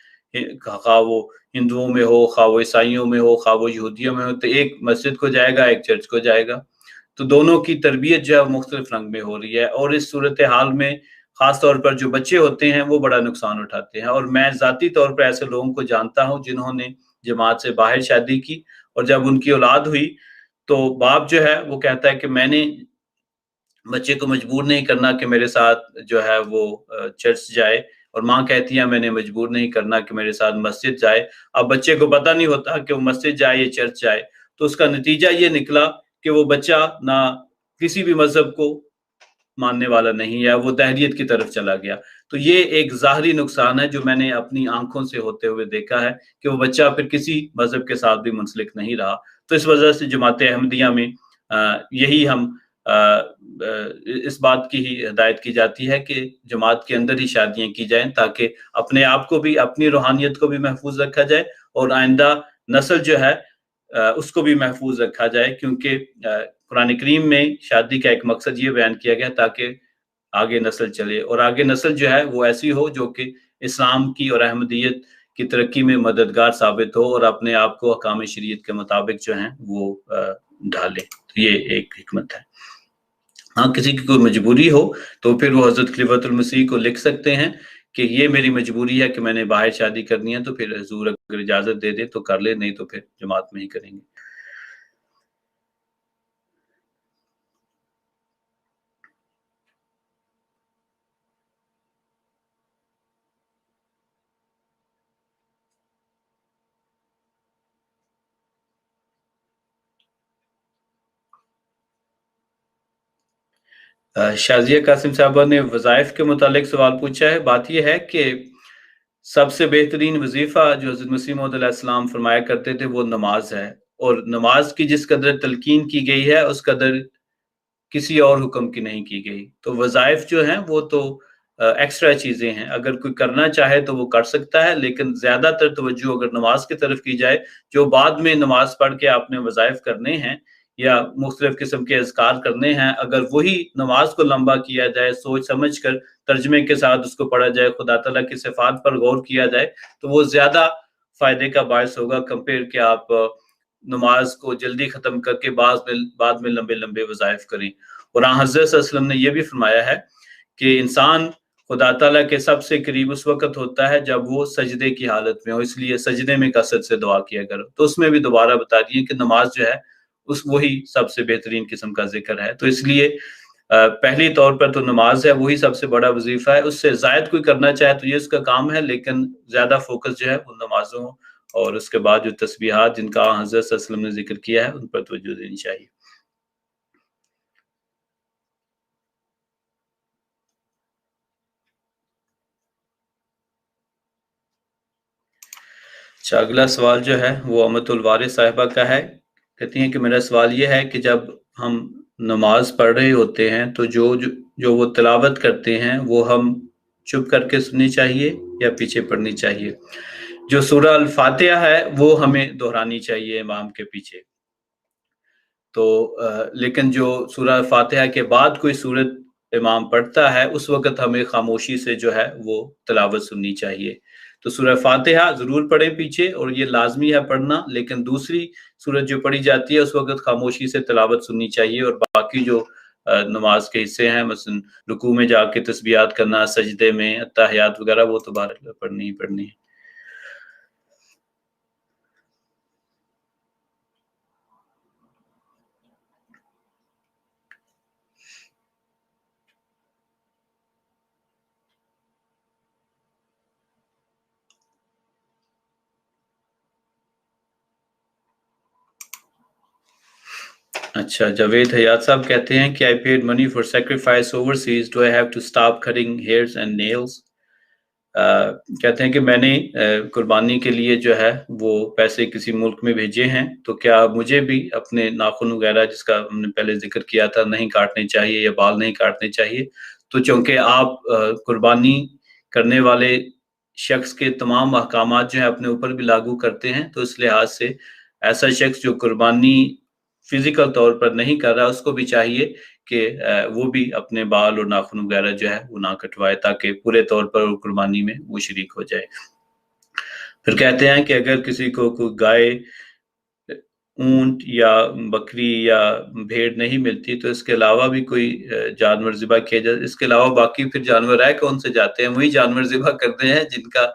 खा वो हिंदुओं में हो, खा वो ईसाइयों में हो, खा वो यहूदियों में हो, तो एक मस्जिद को जाएगा, एक चर्च को जाएगा, तो दोनों की तरबियत जो है मुख्तलिफ रंग में हो रही है। और इस सूरत हाल में ख़ास तौर पर जो बच्चे होते हैं वो बड़ा नुकसान उठाते हैं। और मैं ज़ाती तौर पर ऐसे लोगों को जानता हूँ जिन्होंने जमात से बाहर शादी की, और जब उनकी औलाद हुई तो बाप जो है वो कहता है कि मैंने बच्चे को मजबूर नहीं करना कि मेरे साथ जो है वो चर्च जाए, और माँ कहती है मैंने मजबूर नहीं करना कि मेरे साथ मस्जिद जाए। अब बच्चे को पता नहीं होता कि वो मस्जिद जाए या चर्च जाए, तो उसका नतीजा ये निकला कि वो बच्चा ना किसी भी मज़हब को मानने वाला नहीं है, वो दहरियत की तरफ चला गया। तो ये एक ज़ाहरी नुकसान है जो मैंने अपनी आँखों से होते हुए देखा है कि वो बच्चा फिर किसी मज़हब के साथ भी मुंसलिक नहीं रहा। तो इस वजह से जमात अहमदिया में यही हम इस बात की ही हिदायत की जाती है कि जमात के अंदर ही शादियाँ की जाएँ, ताकि अपने आप को भी, अपनी रूहानियत को भी महफूज़ रखा जाए और आइंदा नस्ल जो है उसको भी महफूज़ रखा जाए, क्योंकि कुरान करीम में शादी का एक मकसद ये बयान किया गया ताकि आगे नस्ल चले, और आगे नस्ल जो है वो ऐसी हो जो कि इस्लाम की और अहमदियत की तरक्की में मददगार साबित हो और अपने आप को अहकाम शरीयत के मुताबिक जो है वो ढाले। तो ये एक हिकमत है। हाँ, किसी की कोई मजबूरी हो तो फिर वो हज़रत खलीफतुल मसीह को लिख सकते हैं कि ये मेरी मजबूरी है कि मैंने बाहर शादी करनी है, तो फिर हुज़ूर अगर इजाज़त दे दे तो कर ले, नहीं तो फिर जमात में ही करेंगे। शाज़िया कासिम साहबा ने वज़ाइफ के मुतालिक सवाल पूछा है। बात ये है कि सबसे बेहतरीन वज़ीफ़ा जो हज़रत मसीह मौऊद अलैहिस्सलाम फरमाया करते थे वो नमाज़ है, और नमाज़ की जिस कदर तलकीन की गई है उस कदर किसी और हुक्म की नहीं की गई। तो वज़ाइफ जो हैं वो तो एक्स्ट्रा चीज़ें हैं, अगर कोई करना चाहे तो वो कर सकता है, लेकिन ज़्यादातर तवज्जो अगर नमाज़ की तरफ की जाए, जो बाद में नमाज़ पढ़ के आपने वज़ाइफ करने हैं या मुख्तलिफ़ किस्म के अज़कार करने हैं, अगर वही नमाज़ को लंबा किया जाए, सोच समझ कर तर्जुमे के साथ उसको पढ़ा जाए, खुदा तआला की सिफ़ात पर गौर किया जाए, तो वो ज़्यादा फ़ायदे का बायस होगा कंपेयर कि आप नमाज़ को जल्दी ख़त्म करके बाद में लंबे-लंबे वज़ाइफ करें। और हाँ, हज़रत सल्लल्लाहु अलैहि वसल्लम ने ये भी फरमाया है कि इंसान खुदा ताला के सबसे करीब उस वक़्त होता है जब वो सजदे की हालत में हो, इसलिए सजदे में कसरत से दुआ किया करो। तो उसमें भी दोबारा बता दिए कि नमाज़ जो है उस वही सबसे बेहतरीन किस्म का ज़िक्र है। तो इसलिए पहली तौर पर तो नमाज़ है, वही सबसे बड़ा वज़ीफ़ा है, उससे ज़ायद कोई करना चाहे तो ये उसका काम है, लेकिन ज़्यादा फ़ोकस जो है वो नमाज़ों और उसके बाद जो तस्बीहात जिनका हज़रत सल्लल्लाहु अलैहि वसल्लम ने ज़िक्र किया है, उन पर तवज्जो देनी चाहिए। अच्छा, अगला सवाल जो है वो अमतुल वारिस साहिबा का है। कहती हैं कि मेरा सवाल ये है कि जब हम नमाज़ पढ़ रहे होते हैं तो जो वो तिलावत करते हैं वो हम चुप करके सुननी चाहिए या पीछे पढ़नी चाहिए? जो सूरह अल-फातिहा है वो हमें दोहरानी चाहिए इमाम के पीछे। तो लेकिन जो सूरह फातिहा के बाद कोई सूरत इमाम पढ़ता है, उस वक़्त हमें खामोशी से जो है वो तिलावत सुननी चाहिए। तो सूरह फातिहा ज़रूर पढ़ें पीछे, और ये लाज़मी है पढ़ना, लेकिन दूसरी सूरत जो पढ़ी जाती है उस वक़्त खामोशी से तिलावत सुननी चाहिए, और बाकी जो नमाज़ के हिस्से हैं मसलन रुकू में जाके तस्बीहात करना, सजदे में अत्तहियात वग़ैरह, वो तो बहरहाल पढ़नी ही पढ़नी है। अच्छा, जावेद हयात साहब कहते हैं कि I paid money for sacrifice overseas, do I have to stop cutting hairs and nails? कहते हैं कि मैंने कुर्बानी के लिए जो है वो पैसे किसी मुल्क में भेजे हैं, तो क्या मुझे भी अपने नाखून वगैरह जिसका हमने पहले जिक्र किया था नहीं काटने चाहिए या बाल नहीं काटने चाहिए? तो चूंकि आप कुर्बानी करने वाले शख्स के तमाम अहकामात जो है अपने ऊपर भी लागू करते हैं, तो इस लिहाज से ऐसा शख्स जो कुर्बानी फिजिकल तौर पर नहीं कर रहा, उसको भी चाहिए कि वो भी अपने बाल और नाखून वगैरह जो है वो ना कटवाए, ताकि पूरे तौर पर कुर्बानी में वो शरीक हो जाए। फिर कहते हैं कि अगर किसी को कोई गाय, ऊंट या बकरी या भेड़ नहीं मिलती, तो इसके अलावा भी कोई जानवर ज़िबा किया जाए, इसके अलावा बाकी फिर जानवर रह कौन से जाते हैं? वही जानवर ज़िबा करते हैं जिनका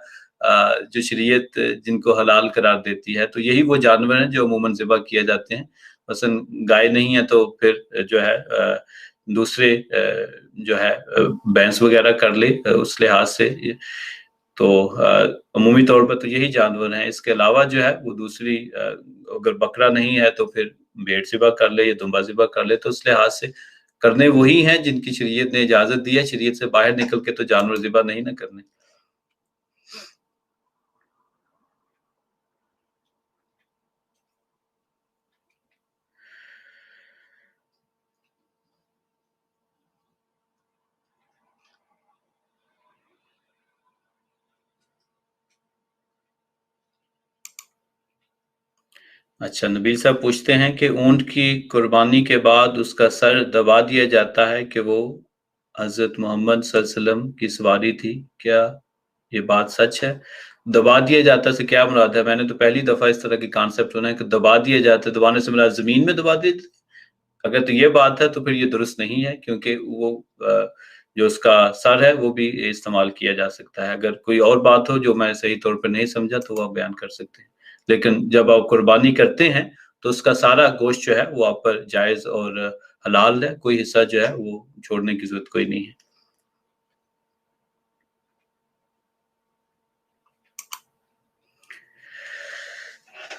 जो शरीयत जिनको हलाल करार देती है, तो यही वो जानवर हैं जो अमूमन ज़िबा किए जाते हैं। मसलन गाय नहीं है तो फिर जो है दूसरे जो है भैंस वगैरह कर ले, उस लिहाज से तो अमूमी तौर पर तो यही जानवर हैं। इसके अलावा जो है वो दूसरी अगर बकरा नहीं है तो फिर भेड़ ज़िबा कर ले या दुम्बा ज़िबा कर ले, तो उस लिहाज से करने वही हैं जिनकी शरीयत ने इजाज़त दी है, शरीयत से बाहर निकल के तो जानवर ज़िबा नहीं ना करने। अच्छा, नबील साहब पूछते हैं कि ऊँट की कुर्बानी के बाद उसका सर दबा दिया जाता है कि वो हज़रत मोहम्मद सल्लल्लाहु अलैहि वसल्लम की सवारी थी, क्या ये बात सच है? दबा दिया जाता से क्या मुराद है? मैंने तो पहली दफ़ा इस तरह की कॉन्सेप्ट सुना है कि दबा दिया जाता है, दबाने से मुराद ज़मीन में दबा दिए। अगर तो ये बात है तो फिर ये दुरुस्त नहीं है, क्योंकि वो जो उसका सर है वो भी इस्तेमाल किया जा सकता है। अगर कोई और बात हो जो मैं सही तौर पे नहीं समझा तो वो आप बयान कर सकते हैं। लेकिन जब आप कुर्बानी करते हैं तो उसका सारा गोश्त जो है वो आप पर जायज़ और हलाल है, कोई हिस्सा जो है वो छोड़ने की ज़रूरत कोई नहीं है।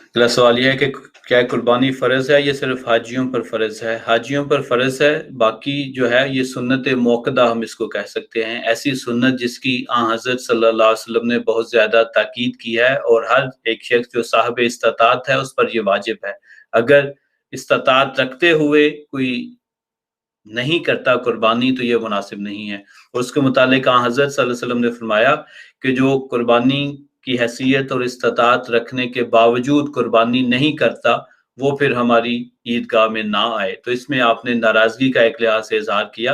अगला सवाल ये है कि क्या कुर्बानी फ़र्ज़ है, ये सिर्फ़ हाजियों पर फ़र्ज़ है? हाजियों पर फ़र्ज़ है, बाकी जो है ये सुन्नत मुअक्कदा हम इसको कह सकते हैं। ऐसी सुन्नत जिसकी हज़रत सल्लल्लाहु अलैहि वसल्लम ने बहुत ज़्यादा ताकीद की है और हर एक शख्स जो साहिब इस्तिताअत है उस पर ये वाजिब है। अगर इस्तिताअत रखते हुए कोई नहीं करता कुर्बानी तो ये मुनासिब नहीं है। और उसके मुतालिक हज़रत सल्लल्लाहु अलैहि वसल्लम ने फरमाया कि जो कुर्बानी की हैसियत और इस्तिताअत रखने के बावजूद कुर्बानी नहीं करता, वो फिर हमारी ईदगाह में ना आए। तो इसमें आपने नाराज़गी का एक लिहाज़ से इज़हार किया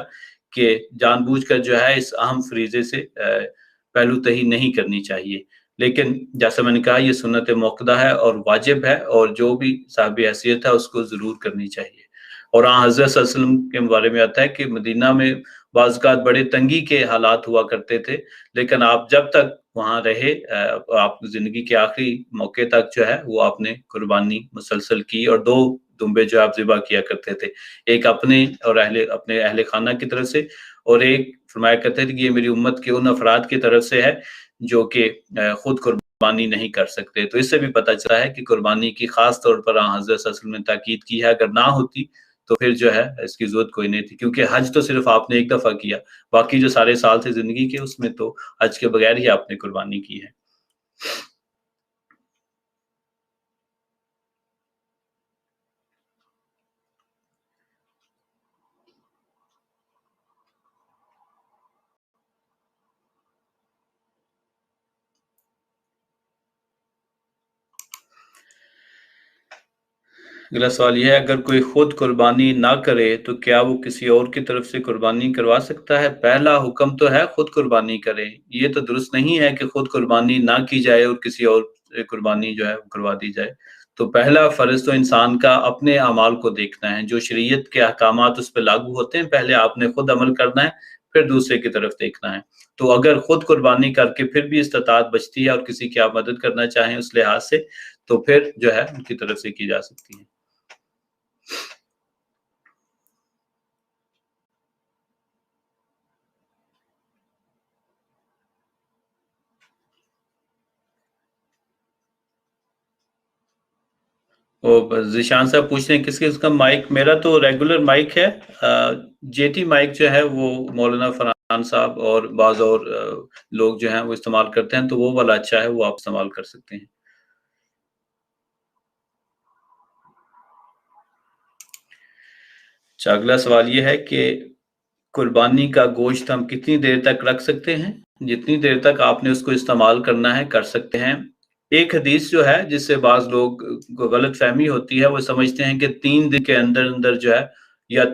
कि जानबूझकर जो है इस अहम फ़रीज़े से पहलू-तही नहीं करनी चाहिए। लेकिन जैसा मैंने कहा ये सुन्नत मुअक्कदा है और वाजिब है और जो भी साहिब हैसियत है उसको ज़रूर करनी चाहिए। और हज़रत सल्लल्लाहु अलैहि वसल्लम के बारे में आता है कि मदीना में बाज़-औक़ात बड़े तंगी के हालात हुआ करते थे, लेकिन आप जब तक वहाँ रहे आप ज़िंदगी के आखिरी मौके तक जो है वो आपने कुर्बानी मुसलसल की और 2 दुम्बे जो आप ज़िबा किया करते थे। एक अपने और अपने अहले खाना की तरफ से और एक फरमाया करते थे कि ये मेरी उम्मत के उन अफ़राद की तरफ से है जो कि खुद कुर्बानी नहीं कर सकते। तो इससे भी पता चला है कि कुर्बानी की ख़ास तौर पर हज़रत सल्लल्लाहु अलैहि वसल्लम ने ताकीद की है, अगर ना होती तो फिर जो है इसकी ज़रूरत कोई नहीं थी, क्योंकि हज तो सिर्फ़ आपने एक दफ़ा किया, बाकी जो सारे साल थे ज़िंदगी के उसमें तो हज के बगैर ही आपने कुर्बानी की है। अगला सवाल ये है, अगर कोई खुद कुर्बानी ना करे तो क्या वो किसी और की तरफ से कुर्बानी करवा सकता है? पहला हुक्म तो है खुद कुर्बानी करें। ये तो दुरुस्त नहीं है कि खुद कुर्बानी ना की जाए और किसी और से कुर्बानी जो है वो करवा दी जाए। तो पहला फ़र्ज़ तो इंसान का अपने अमाल को देखना है, जो शरीयत के अहकामात उस पे लागू होते हैं, पहले आपने खुद अमल करना है, फिर दूसरे की तरफ देखना है। तो अगर खुद कुर्बानी करके फिर भी इस्तिताअत बचती है और किसी की आप मदद करना चाहें उस लिहाज से, तो फिर जो है उनकी तरफ से की जा सकती है। वो ज़ीशान साहब पूछ रहे हैं किस किस का माइक, मेरा तो रेगुलर माइक है। जेटी माइक जो है वो मौलाना फरहान साहब और बाज़ और लोग जो हैं वो इस्तेमाल करते हैं, तो वो वाला अच्छा है, वो आप इस्तेमाल कर सकते हैं। अच्छा, अगला सवाल ये है कि कुर्बानी का गोश्त हम कितनी देर तक रख सकते हैं? जितनी देर तक आपने उसको इस्तेमाल करना है, कर सकते हैं। एक हदीस जो है जिससे बाज़ लोग को गलतफ़हमी होती है, वो समझते हैं कि 3 दिन के अंदर-अंदर जो है या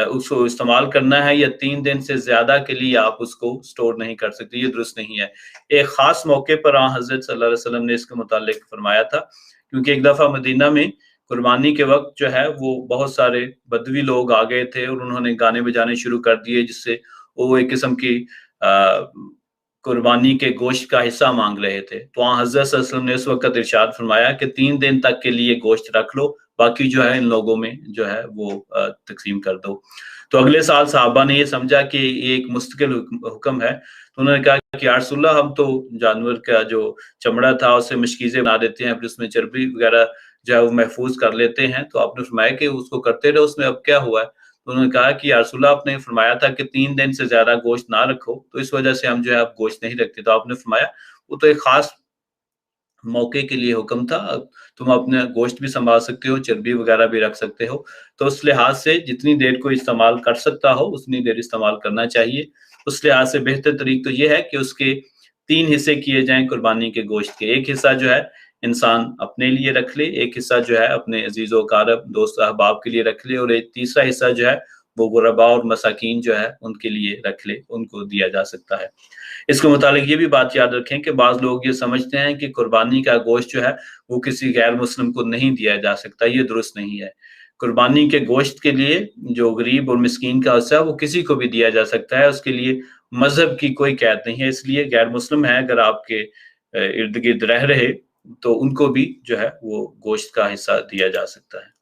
उसको इस्तेमाल करना है या 3 दिन से ज़्यादा के लिए आप उसको स्टोर नहीं कर सकते, ये दुरुस्त नहीं है। एक ख़ास मौके पर हज़रत सल्लल्लाहु अलैहि वसल्लम ने इसके मुतालिक फ़रमाया था, क्योंकि एक दफ़ा मदीना में कुर्बानी के वक़्त जो है वो बहुत सारे बदवी लोग आ गए थे और उन्होंने गाने बजाने शुरू कर दिए, जिससे वो एक किस्म की अ, कुर्बानी के गोश्त का हिस्सा माँग रहे थे। तो वहाँ हज़रत सल्लल्लाहु अलैहि वसल्लम ने उस वक़्त इरशाद फरमाया कि 3 दिन तक के लिए गोश्त रख लो, बाकी जो है इन लोगों में जो है वो तक़सीम कर दो। तो अगले साल सहाबा ने ये समझा कि ये एक मुस्तकिल हुक्म है, तो उन्होंने कहा कि या रसूल अल्लाह, हम तो जानवर का जो चमड़ा था उससे मशकीज़ें बना देते हैं, फिर उसमें चर्बी वग़ैरह जो है वो महफूज़ कर लेते हैं, तो आपने फरमाया कि उसको करते रहो, उसमें अब क्या हुआ है? उन्होंने कहा कि या रसूल अल्लाह, आपने फरमाया था कि 3 दिन से ज़्यादा गोश्त ना रखो, तो इस वजह से हम जो है अब गोश्त नहीं रखते। तो आपने फरमाया वो तो एक ख़ास मौके के लिए हुक्म था, तुम अपना गोश्त भी सँभाल सकते हो, चर्बी वग़ैरह भी रख सकते हो। तो उस लिहाज़ से जितनी देर कोई इस्तेमाल कर सकता हो, उतनी देर इस्तेमाल करना चाहिए। उस लिहाज़ से बेहतर तरीक तो ये है कि उसके 3 हिस्से किए जाएँ कुर्बानी के गोश्त के। एक हिस्सा जो है इंसान अपने लिए रख ले, एक हिस्सा जो है अपने अज़ीज़-ओ-अक़ारब, दोस्त-अहबाब के लिए रख ले, और एक तीसरा हिस्सा जो है वो गुरबा और मसाकीन जो है उनके लिए रख ले, उनको दिया जा सकता है। इसके मुतालिक ये भी बात याद रखें कि बाज़ लोग ये समझते हैं कि कुर्बानी का गोश्त जो है वो किसी गैर मुस्लिम को नहीं दिया जा सकता, ये दुरुस्त नहीं है। कुर्बानी के गोश्त के लिए जो गरीब और मिस्कीन का हिस्सा है वो किसी को भी दिया जा सकता है, उसके लिए मज़हब की कोई कैद नहीं है। इसलिए गैर मुस्लिम है अगर आपके इर्द-गिर्द रह रहे, तो उनको भी जो है वो गोश्त का हिस्सा दिया जा सकता है।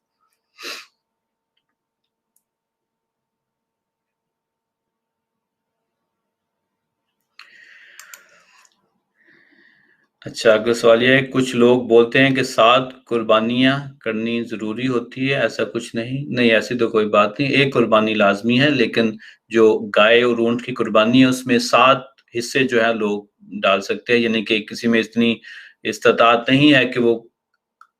अच्छा, अगला सवाल ये है, कुछ लोग बोलते हैं कि 7 कुर्बानियाँ करनी ज़रूरी होती है, ऐसा कुछ नहीं। नहीं, ऐसी तो कोई बात नहीं, 1 कुर्बानी लाज़मी है, लेकिन जो गाय और ऊँट की कुर्बानी है, उसमें 7 हिस्से जो हैं लोग डाल सकते हैं, यानी कि किसी में इतनी इस्तिताअत नहीं है कि वो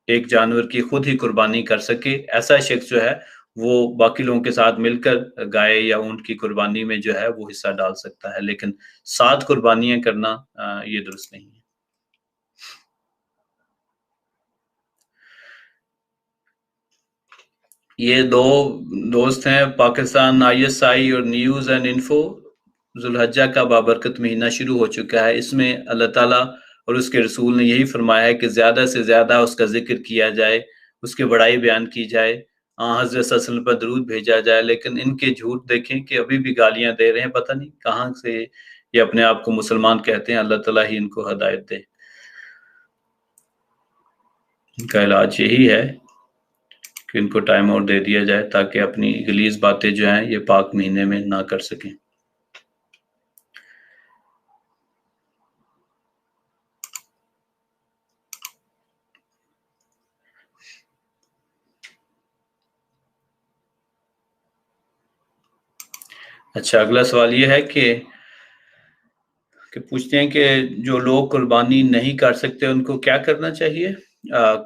एक जानवर की खुद ही कुर्बानी कर सके। ऐसा शख्स जो है, वो बाकी लोगों के साथ मिलकर गाय या ऊँट की कुर्बानी में जो है, वो हिस्सा डाल सकता है, लेकिन 7 कुर्बानियाँ करना ये दुरुस्त नहीं है। ये 2 दोस्त हैं, पाकिस्तान आईएसआई और न्यूज़ एंड इन्फो। ज़ुल्हज्जा का बाबरकत महीना शुरू हो चुका है। इसमें अल्लाह ताला और उसके रसूल ने यही फरमाया है कि ज़्यादा से ज़्यादा उसका ज़िक्र किया जाए, उसकी बड़ाई बयान की जाए, हज़रत सल्लल्लाहु अलैहि वसल्लम पर दरूद भेजा जाए। लेकिन इनके झूठ देखें कि अभी भी गालियाँ दे रहे हैं, पता नहीं कहाँ से ये अपने आप को मुसलमान कहते हैं, अल्लाह ताला ही इनको हिदायत दे। इनका इलाज यही है कि इनको टाइम आउट दे दिया जाए, ताकि अपनी गलीज़ बातें जो हैं ये पाक महीने में ना कर सकें। अच्छा, अगला सवाल ये है कि पूछते हैं कि जो लोग कुर्बानी नहीं कर सकते उनको क्या करना चाहिए?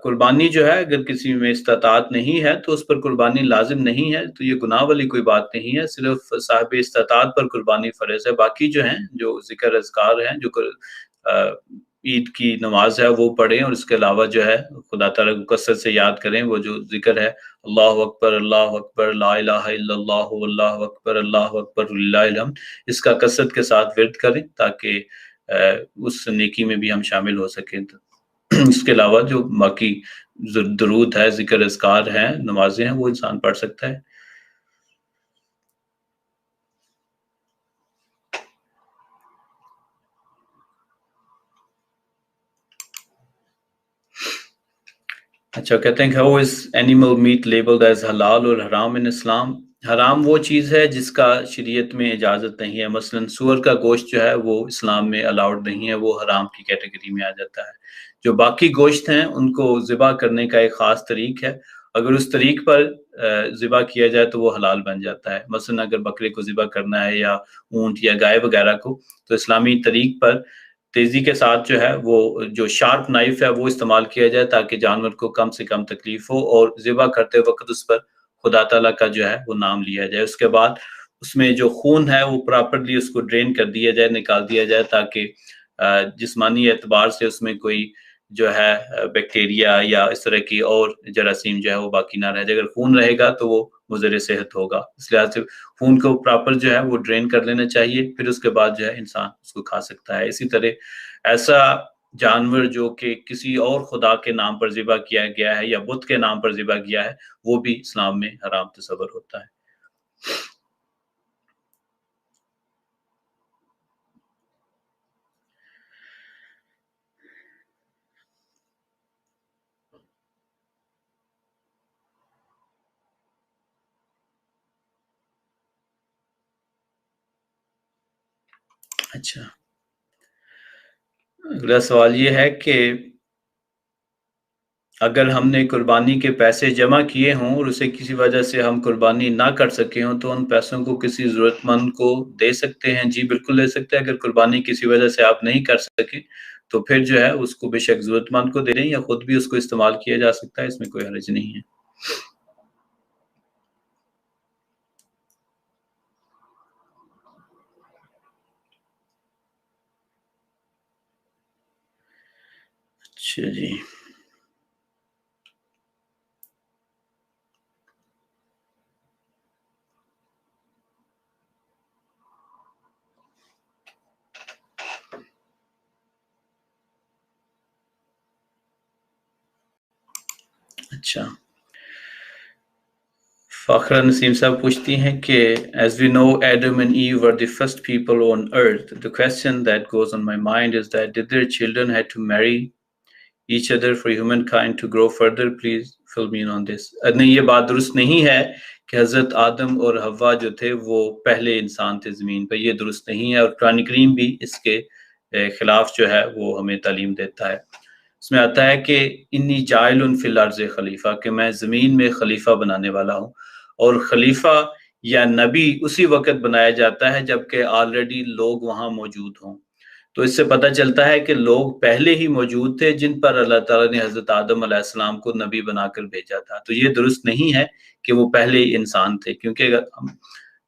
कुर्बानी जो है अगर किसी में इस्ताअत नहीं है तो उस पर कुर्बानी लाज़िम नहीं है, तो ये गुनाह वाली कोई बात नहीं है, सिर्फ़ साहिब इस्ताअत पर कुर्बानी फ़र्ज़ है। बाकी जो हैं, जो ज़िक्र अज़कार हैं, जो अ, ईद की नमाज़ है वो पढ़ें, और इसके अलावा जो है खुदा ताला को कसरत से याद करें, वो जो ज़िक्र है, अल्लाहु अकबर, ला इलाहा इल्लल्लाहु अल्लाहु अकबर लिल्लाहिल हम्द, इसका कसरत के साथ विर्द करें, ताकि उस नेकी में भी हम शामिल हो सकें। तो इसके अलावा जो बाकी दरूद है, ज़िक्र अज़कार हैं, नमाज़ें हैं, वो इंसान पढ़ सकता है। अच्छा, कहते हैं कि how is animal meet labelled as हलाल और हराम इन इस्लाम? हराम वो चीज़ है जिसका शरीयत में इजाज़त नहीं है। मसलन सूअर का गोश्त जो है वो इस्लाम में अलाउड नहीं है, वो हराम की कैटेगरी में आ जाता है। जो बाकी गोश्त हैं उनको ज़िबा करने का एक ख़ास तरीक़ है। अगर उस तरीक़ पर ज़िबा किया जाए तो वो हलाल बन जाता है। मसलन अगर बकरे को ज़िबा करना है, या ऊँट या गाय वग़ैरह को, तो इस्लामी तरीक़ पर तेज़ी के साथ जो है वो जो शार्प नाइफ़ है वो इस्तेमाल किया जाए, ताकि जानवर को कम से कम तकलीफ़ हो, और ज़िबा करते वक़्त उस पर खुदा ताला का जो है वो नाम लिया जाए। उसके बाद उसमें जो खून है वो प्रॉपर्ली उसको ड्रेन कर दिया जाए, निकाल दिया जाए, ताकि जिस्मानी एतबार से उसमें कोई जो है बैक्टीरिया या इस तरह की और जरासीम जो है वो बाकी ना रह जाए। अगर खून रहेगा तो वो मुज़र सेहत होगा। इस लिहाज़ से खून को प्रॉपर जो है वो ड्रेन कर लेना चाहिए, फिर उसके बाद जो है इंसान उसको खा सकता है। इसी तरह ऐसा जानवर जो कि किसी और खुदा के नाम पर ज़िबा किया गया है, या बुत के नाम पर ज़िबा किया है, वो भी इस्लाम में हराम तस्वर होता है। अच्छा, अगला सवाल ये है कि अगर हमने कुर्बानी के पैसे जमा किए हों और उसे किसी वजह से हम कुर्बानी ना कर सके हों, तो उन पैसों को किसी ज़रूरतमंद को दे सकते हैं। जी, बिल्कुल दे सकते हैं। अगर कुर्बानी किसी वजह से आप नहीं कर सके, तो फिर जो है उसको बेशक ज़रूरतमंद को दे दें या खुद भी उसको इस्तेमाल किया जा सकता है, इसमें कोई हर्ज नहीं है। अच्छा जी। अच्छा। फ़ाखरा नसीम साहब पूछती हैं कि as we know Adam and Eve were the first people on earth, the question that goes on my mind is that did their children had to marry each other for humankind to grow further? Please fill me in on this. नहीं, ये बात दुरुस्त नहीं है कि हज़रत आदम और हव्वा जो थे वो पहले इंसान थे ज़मीन पर, ये दुरुस्त नहीं है और कुरान करीम भी इसके खिलाफ जो है वो हमें तालीम देता है। उसमें आता है कि इन्नी जाइलुन फिल अर्ज़ खलीफा, कि मैं ज़मीन में खलीफा बनाने वाला हूँ। और खलीफा या नबी उसी वक़्त बनाया जाता है जबकि ऑलरेडी लोग वहाँ मौजूद हों। तो इससे पता चलता है कि लोग पहले ही मौजूद थे जिन पर अल्लाह ताला ने हज़रत आदम अलैहिस्सलाम को नबी बनाकर भेजा था। तो ये दुरुस्त नहीं है कि वो पहले इंसान थे, क्योंकि अगर हम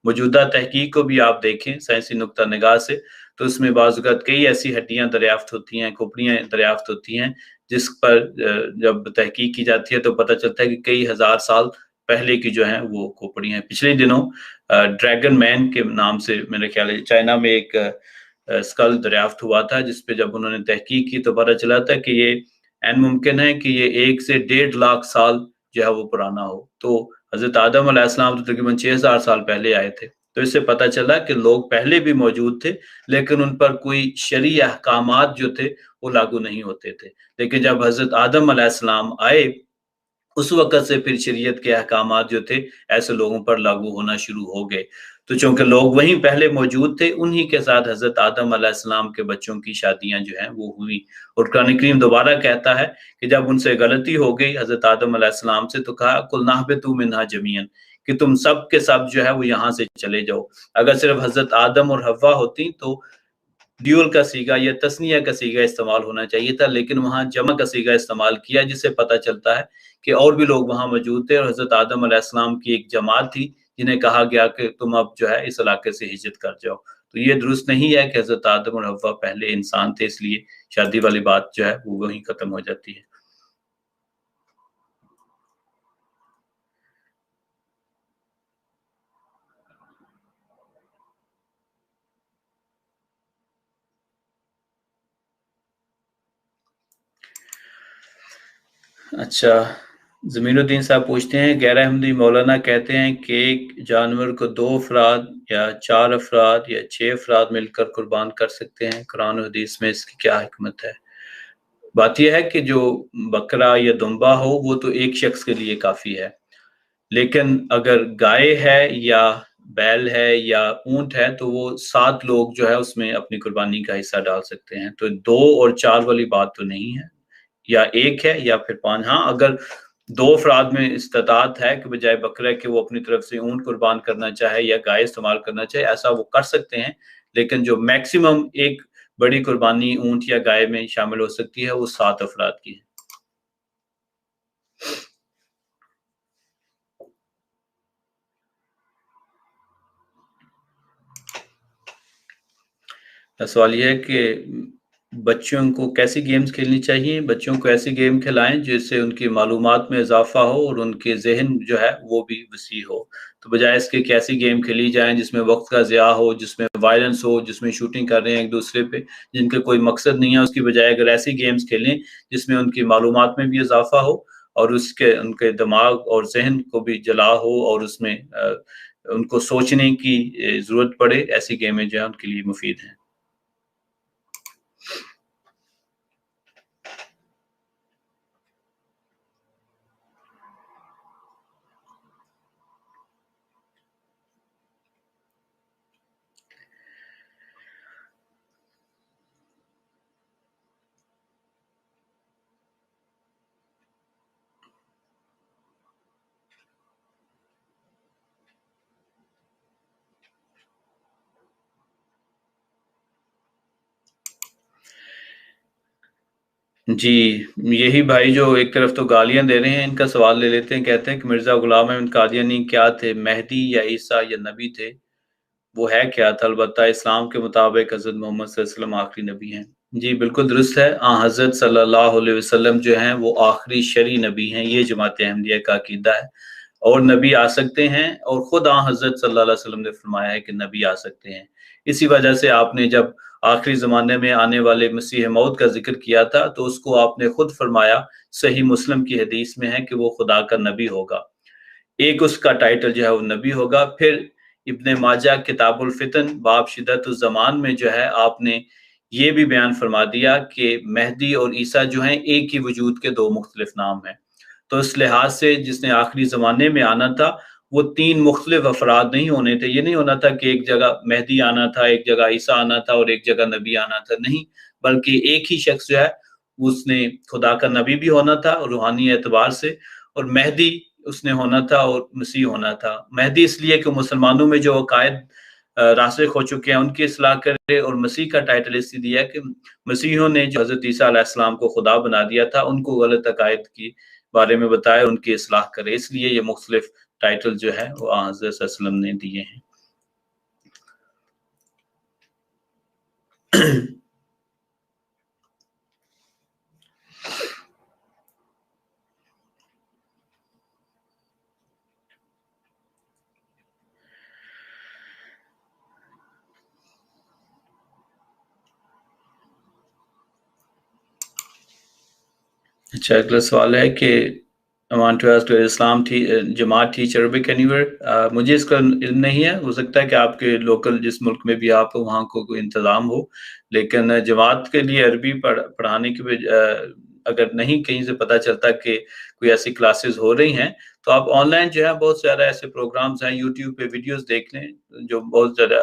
मौजूदा तहकीक को भी आप देखें साइंसी नुक्ता निगाह से, तो उसमें बाज़ औक़ात कई ऐसी हड्डियाँ दरियाफ़्त होती हैं, खोपड़ियाँ दरियाफ़्त होती हैं, जिस पर जब तहकीक की जाती है तो पता चलता है कि कई हज़ार साल पहले की जो हैं वो खोपड़ियाँ हैं। पिछले दिनों ड्रैगन मैन के नाम से मेरे ख़्याल है चाइना में एक स्कल दरियाफ़्त हुआ था, जिस पे जब उन्होंने तहकीक की तो पता चला था कि ये ऐन मुमकिन है कि ये 1 से डेढ़ लाख साल जो है वो पुराना हो। तो हज़रत आदम अलैहिस्सलाम तो तकरीबन 6000 साल पहले आए थे। तो इससे पता चला कि लोग पहले भी मौजूद थे, लेकिन उन पर कोई शरई अहकामात जो थे, वो लागू नहीं होते थे। लेकिन जब हज़रत आदम अलैहिस्सलाम आए, उस वक़्त से फिर शरीयत के अहकामात जो थे, ऐसे लोगों पर लागू होना शुरू हो गए। तो चूँकि लोग वहीं पहले मौजूद थे, उन्हीं के साथ हज़रत आदम अलैहिस्सलाम के बच्चों की शादियाँ जो हैं वो हुई। और कुरान करीम दोबारा कहता है कि जब उनसे गलती हो गई हज़रत आदम अलैहिस्सलाम से, तो कहा कुल नहबितू मिन्हा जमीअन, कि तुम सब के सब जो है वो यहाँ से चले जाओ। अगर सिर्फ़ हज़रत आदम और हव्वा होती तो ड्यूल का सीगा या तस्निया का सीगा इस्तेमाल होना चाहिए था, लेकिन वहाँ जमा का सीगा इस्तेमाल किया, जिससे पता चलता है कि और भी लोग वहाँ मौजूद थे और हज़रत आदम अलैहिस्सलाम की एक जमात थी, जिन्हें कहा गया कि तुम अब जो है इस इलाके से हिजरत कर जाओ। तो ये दुरुस्त नहीं है कि हज़रत आदम और हव्वा पहले इंसान थे, इसलिए शादी वाली बात जो है वो वहीं खत्म हो जाती है। अच्छा, ज़मीनुद्दीन साहब पूछते हैं, गैर अहमदी मौलाना कहते हैं कि एक जानवर को 2 अफ़राद या 4 अफ़राद या 6 अफ़राद मिलकर कुर्बान कर सकते हैं, कुरान और हदीस में इसकी क्या हिकमत है? बात ये है कि जो बकरा या दुम्बा हो वो तो एक शख्स के लिए काफ़ी है। लेकिन अगर गाय है या बैल है या ऊँट है तो वो 7 लोग जो है उसमें अपनी कुर्बानी का हिस्सा डाल सकते हैं। तो 2 और 4 वाली बात तो नहीं है। या 1 है या फिर 5। हाँ, अगर 2 अफ़राद में इस्तिताअत है कि बजाय बकरे के वो अपनी तरफ से ऊँट कुर्बान करना चाहे या गाय इस्तेमाल करना चाहे, ऐसा वो कर सकते हैं। लेकिन जो मैक्सिमम एक बड़ी कुर्बानी ऊँट या गाय में शामिल हो सकती है, वो 7 अफ़राद की है। सवाल ये है कि बच्चों को कैसी गेम्स खेलनी चाहिए? बच्चों को ऐसी गेम खिलाएँ जिससे उनकी मालूमात में इज़ाफ़ा हो और उनके ज़हन जो है वो भी वसी हो। तो बजाय इसके कि ऐसी गेम खेली जाएँ जिसमें वक़्त का ज़िया हो, जिसमें वायलेंस हो, जिसमें शूटिंग कर रहे हैं एक-दूसरे पे, जिनका कोई मकसद नहीं है, उसकी बजाय अगर ऐसी गेम्स खेलें जिसमें उनकी मालूमात में भी इज़ाफ़ा हो और उसके उनके दिमाग और ज़हन को भी जला हो और उसमें उनको सोचने की ज़रूरत पड़े, ऐसी गेमें जो हैं उनके लिए मुफ़ीद हैं। جی یہی بھائی جو ایک طرف تو گالیاں دے رہے ہیں، ان کا سوال لے لیتے ہیں۔ کہتے ہیں کہ مرزا غلام احمد قادیانی کیا تھے، مہدی یا عیسیٰ یا نبی تھے؟ وہ ہے کیا تھا؟ البتہ اسلام کے مطابق حضرت محمد صلی اللہ علیہ وسلم آخری نبی ہیں۔ جی بالکل درست ہے، حضرت صلی اللہ علیہ وسلم جو ہیں وہ آخری شرعی نبی ہیں، یہ جماعت احمدیہ کا عقیدہ ہے۔ اور نبی آ سکتے ہیں، اور خود حضرت صلی اللہ علیہ وسلم نے فرمایا ہے کہ نبی آ سکتے ہیں۔ اسی وجہ سے آپ نے جب آخری زمانے میں آنے والے مسیح موعود کا ذکر کیا تھا تو اس کو آپ نے خود فرمایا، صحیح مسلم کی حدیث میں ہے کہ وہ خدا کا نبی ہوگا۔ ایک اس کا ٹائٹل جو ہے وہ نبی ہوگا۔ پھر ابن ماجہ کتاب الفتن باب شدت الزمان میں جو ہے آپ نے یہ بھی بیان فرما دیا کہ مہدی اور عیسیٰ جو ہیں ایک ہی وجود کے دو مختلف نام ہیں۔ تو اس لحاظ سے جس نے آخری زمانے میں آنا تھا وہ تین مختلف افراد نہیں ہونے تھے۔ یہ نہیں ہونا تھا کہ ایک جگہ مہدی آنا تھا، ایک جگہ عیسیٰ آنا تھا اور ایک جگہ نبی آنا تھا، نہیں، بلکہ ایک ہی شخص جو ہے اس نے خدا کا نبی بھی ہونا تھا روحانی اعتبار سے، اور مہدی اس نے ہونا تھا اور مسیح ہونا تھا۔ مہدی اس لیے کہ مسلمانوں میں جو عقائد راسخ ہو چکے ہیں ان کی اصلاح کرے، اور مسیح کا ٹائٹل اس لیے دیا کہ مسیحوں نے جو حضرت عیسیٰ علیہ السلام کو خدا بنا دیا تھا ان کو غلط عقائد کی بارے میں بتایا، ان کی اصلاح کرے، اس لیے یہ مختلف ٹائٹل جو ہے وہ حضرت صلی اللہ علیہ وسلم نے دیے ہیں۔ اچھا اگلا سوال ہے کہ I want to ask اسلام جماعت ٹیچ عربک anywhere؟ مجھے اس کا علم نہیں ہے، ہو سکتا ہے کہ آپ کے لوکل جس ملک میں بھی آپ ہو وہاں کو کوئی انتظام ہو، لیکن جماعت کے لیے عربی پڑھانے کی اگر نہیں کہیں سے پتہ چلتا کہ کوئی ایسی کلاسز ہو رہی ہیں تو آپ آن لائن جو ہے بہت سارے ایسے پروگرامز ہیں، یوٹیوب پہ ویڈیوز دیکھ لیں جو بہت زیادہ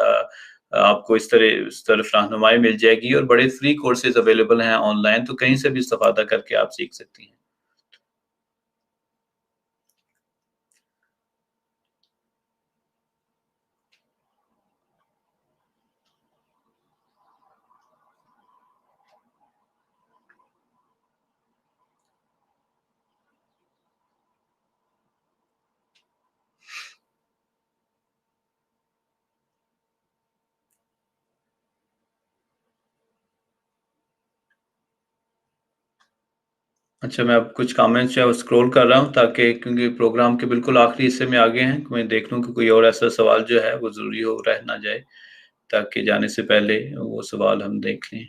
آپ کو اس طرف رہنمائی مل جائے گی، اور بڑے فری کورسز اویلیبل ہیں آن لائن، تو کہیں سے بھی استفادہ کر کے آپ سیکھ سکتی ہیں۔ اچھا میں اب کچھ کامنٹس جو ہے اسکرول کر رہا ہوں تاکہ کیونکہ پروگرام کے بالکل آخری حصے میں آگے ہیں، میں دیکھ لوں کہ کوئی اور ایسا سوال جو ہے وہ ضروری ہو رہ نہ جائے، تاکہ جانے سے پہلے وہ سوال ہم دیکھ لیں۔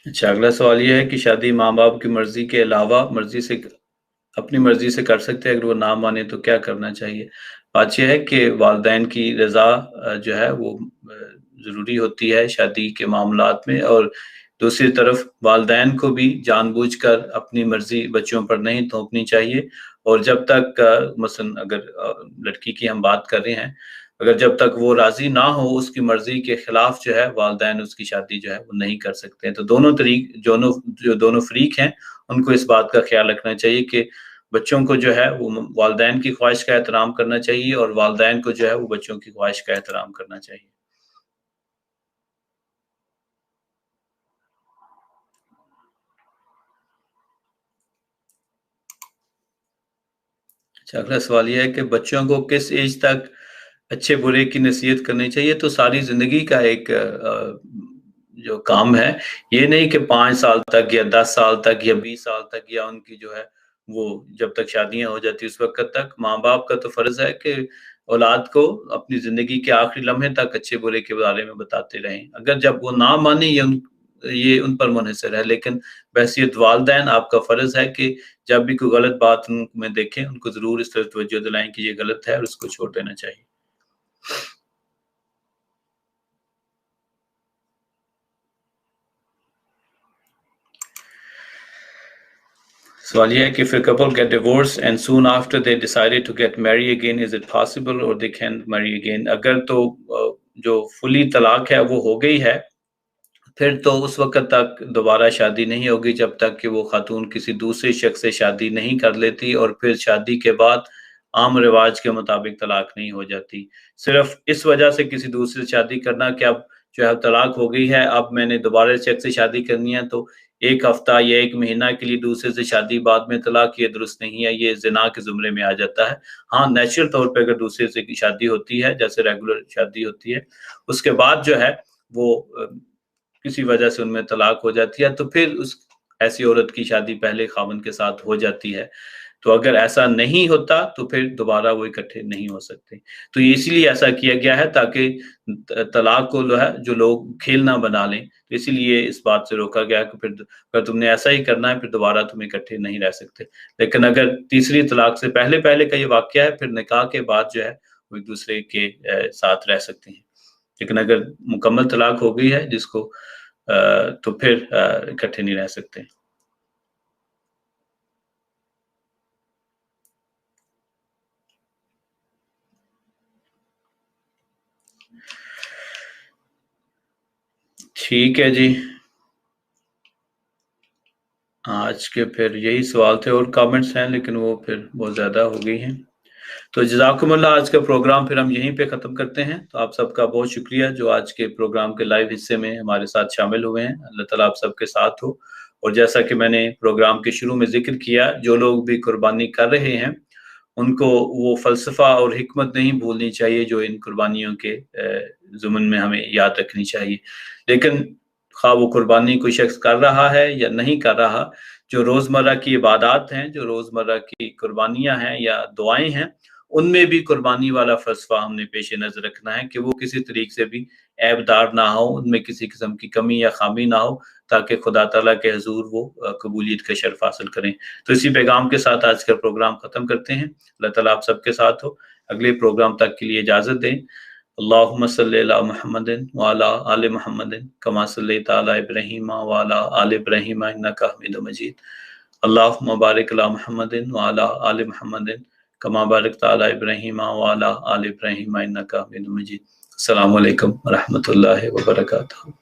اچھا اگلا سوال یہ ہے کہ شادی ماں باپ کی مرضی کے علاوہ اپنی مرضی سے کر سکتے ہیں، اگر وہ نہ مانے تو کیا کرنا چاہیے؟ بات یہ ہے کہ والدین کی رضا جو ہے وہ ضروری ہوتی ہے شادی کے معاملات میں، اور دوسری طرف والدین کو بھی جان بوجھ کر اپنی مرضی بچوں پر نہیں تھوپنی چاہیے، اور جب تک مثلا اگر لڑکی کی ہم بات کر رہے ہیں، اگر جب تک وہ راضی نہ ہو اس کی مرضی کے خلاف جو ہے والدین اس کی شادی جو ہے وہ نہیں کر سکتے ہیں۔ تو دونوں فریق ہیں ان کو اس بات کا خیال رکھنا چاہیے کہ بچوں کو جو ہے وہ والدین کی خواہش کا احترام کرنا چاہیے، اور والدین کو جو ہے وہ بچوں کی خواہش کا احترام کرنا چاہیے۔ اچھا اگلا سوال یہ ہے کہ بچوں کو کس ایج تک اچھے برے کی نصیحت کرنی چاہیے؟ تو ساری زندگی کا ایک جو کام ہے، یہ نہیں کہ 5 سال تک یا 10 سال تک یا 20 سال تک، یا ان کی جو ہے وہ جب تک شادیاں ہو جاتی اس وقت تک۔ ماں باپ کا تو فرض ہے کہ اولاد کو اپنی زندگی کے آخری لمحے تک اچھے برے کے بارے میں بتاتے رہیں، اگر جب وہ نہ مانے یہ ان پر منحصر ہے، لیکن بحیثیت والدین آپ کا فرض ہے کہ جب بھی کوئی غلط بات ان میں دیکھیں ان کو ضرور اس طرف توجہ دلائیں کہ یہ غلط ہے اور اس کو چھوڑ دینا چاہیے۔ सवाल यह है कि if a couple get divorced and soon after they decided to get married again, is it possible or they can marry again? अगर तो जो फुली तलाक है वो हो गई है, फिर तो उस वक्त तक दोबारा शादी नहीं होगी जब तक कि वो खातून किसी दूसरे शख्स से शादी नहीं कर लेती और फिर शादी के बाद आम रिवाज के मुताबिक तलाक नहीं हो जाती। सिर्फ इस वजह से किसी दूसरे से शादी करना कि अब जो है तलाक हो गई है, अब मैंने दोबारा शख्स से शादी करनी है तो एक हफ्ता या एक महीना के लिए दूसरे से शादी बाद में तलाक, ये दुरुस्त नहीं है, ये ज़िना के ज़ुमरे में आ जाता है। हाँ, नेचुरल तौर पे अगर दूसरे से शादी होती है, जैसे रेगुलर शादी होती है, उसके बाद जो है वो किसी वजह से उनमें तलाक हो जाती है, तो फिर उस ऐसी औरत की शादी पहले खावंद के साथ हो जाती है। तो अगर ऐसा नहीं होता तो फिर दोबारा वो इकट्ठे नहीं हो सकते। तो ये इसीलिए ऐसा किया गया है ताकि तलाक को जो है जो लोग खेल ना बना लें, तो इसीलिए इस बात से रोका गया कि फिर अगर तुमने ऐसा ही करना है फिर दोबारा तुम इकट्ठे नहीं रह सकते। लेकिन अगर तीसरी तलाक से पहले का ये वाक़या है, फिर निकाह के बाद जो है वो एक-दूसरे के साथ रह सकते हैं। लेकिन अगर मुकम्मल तलाक हो गई है जिसको तो फिर इकट्ठे नहीं रह सकते। ठीक है जी। आज के फिर यही सवाल थे और कमेंट्स हैं लेकिन वो फिर बहुत ज़्यादा हो गई हैं। तो जज़ाकुमुल्लाह, आज का प्रोग्राम फिर हम यहीं पे ख़त्म करते हैं। तो आप सबका बहुत शुक्रिया जो आज के प्रोग्राम के लाइव हिस्से में हमारे साथ शामिल हुए हैं। अल्लाह ताला आप सबके साथ हो। और जैसा कि मैंने प्रोग्राम के शुरू में ज़िक्र किया, जो लोग भी कुर्बानी कर रहे हैं, उनको वो फ़लसफ़ा और हिकमत नहीं भूलनी चाहिए जो इन कुर्बानियों के ज़ुमन में हमें याद रखनी चाहिए। लेकिन ख़्वाह वो कुर्बानी कोई शख्स कर रहा है या नहीं कर रहा, जो रोज़मर्रा की इबादत हैं, जो रोज़मर्रा की कुर्बानियाँ हैं या दुआएँ हैं, उनमें भी कुर्बानी वाला फ़लसफ़ा हमने पेश-ए-नज़र रखना है कि वो किसी तरीके से भी ऐबदार ना हो, उनमें किसी किस्म की कमी या ख़ामी ना हो, ताकि खुदा ताला के हुज़ूर वो कबूलियत का शर्फ़ हासिल करें। तो इसी पैगाम के साथ आज का प्रोग्राम ख़त्म करते हैं। अल्लाह ताला आप सबके साथ हो। अगले प्रोग्राम तक के लिए इजाज़त दें। अल्लाहुम्मा सल्लि अला मुहम्मदिन व अला आलि मुहम्मदिन कमा सल्लैता अला इब्राहीम व अला आलि इब्राहीम इन्नका हमीदुम मजीद। अल्लाहुम्मा बारिक अला मुहम्मदिन व अला आलि मुहम्मदिन कमा बारकता अला इब्राहीम व अला आलि इब्राहीम इन्नका हमीदुम मजीद। अस्सलामु अलैकुम व रहमतुल्लाहि व बरकातुहू।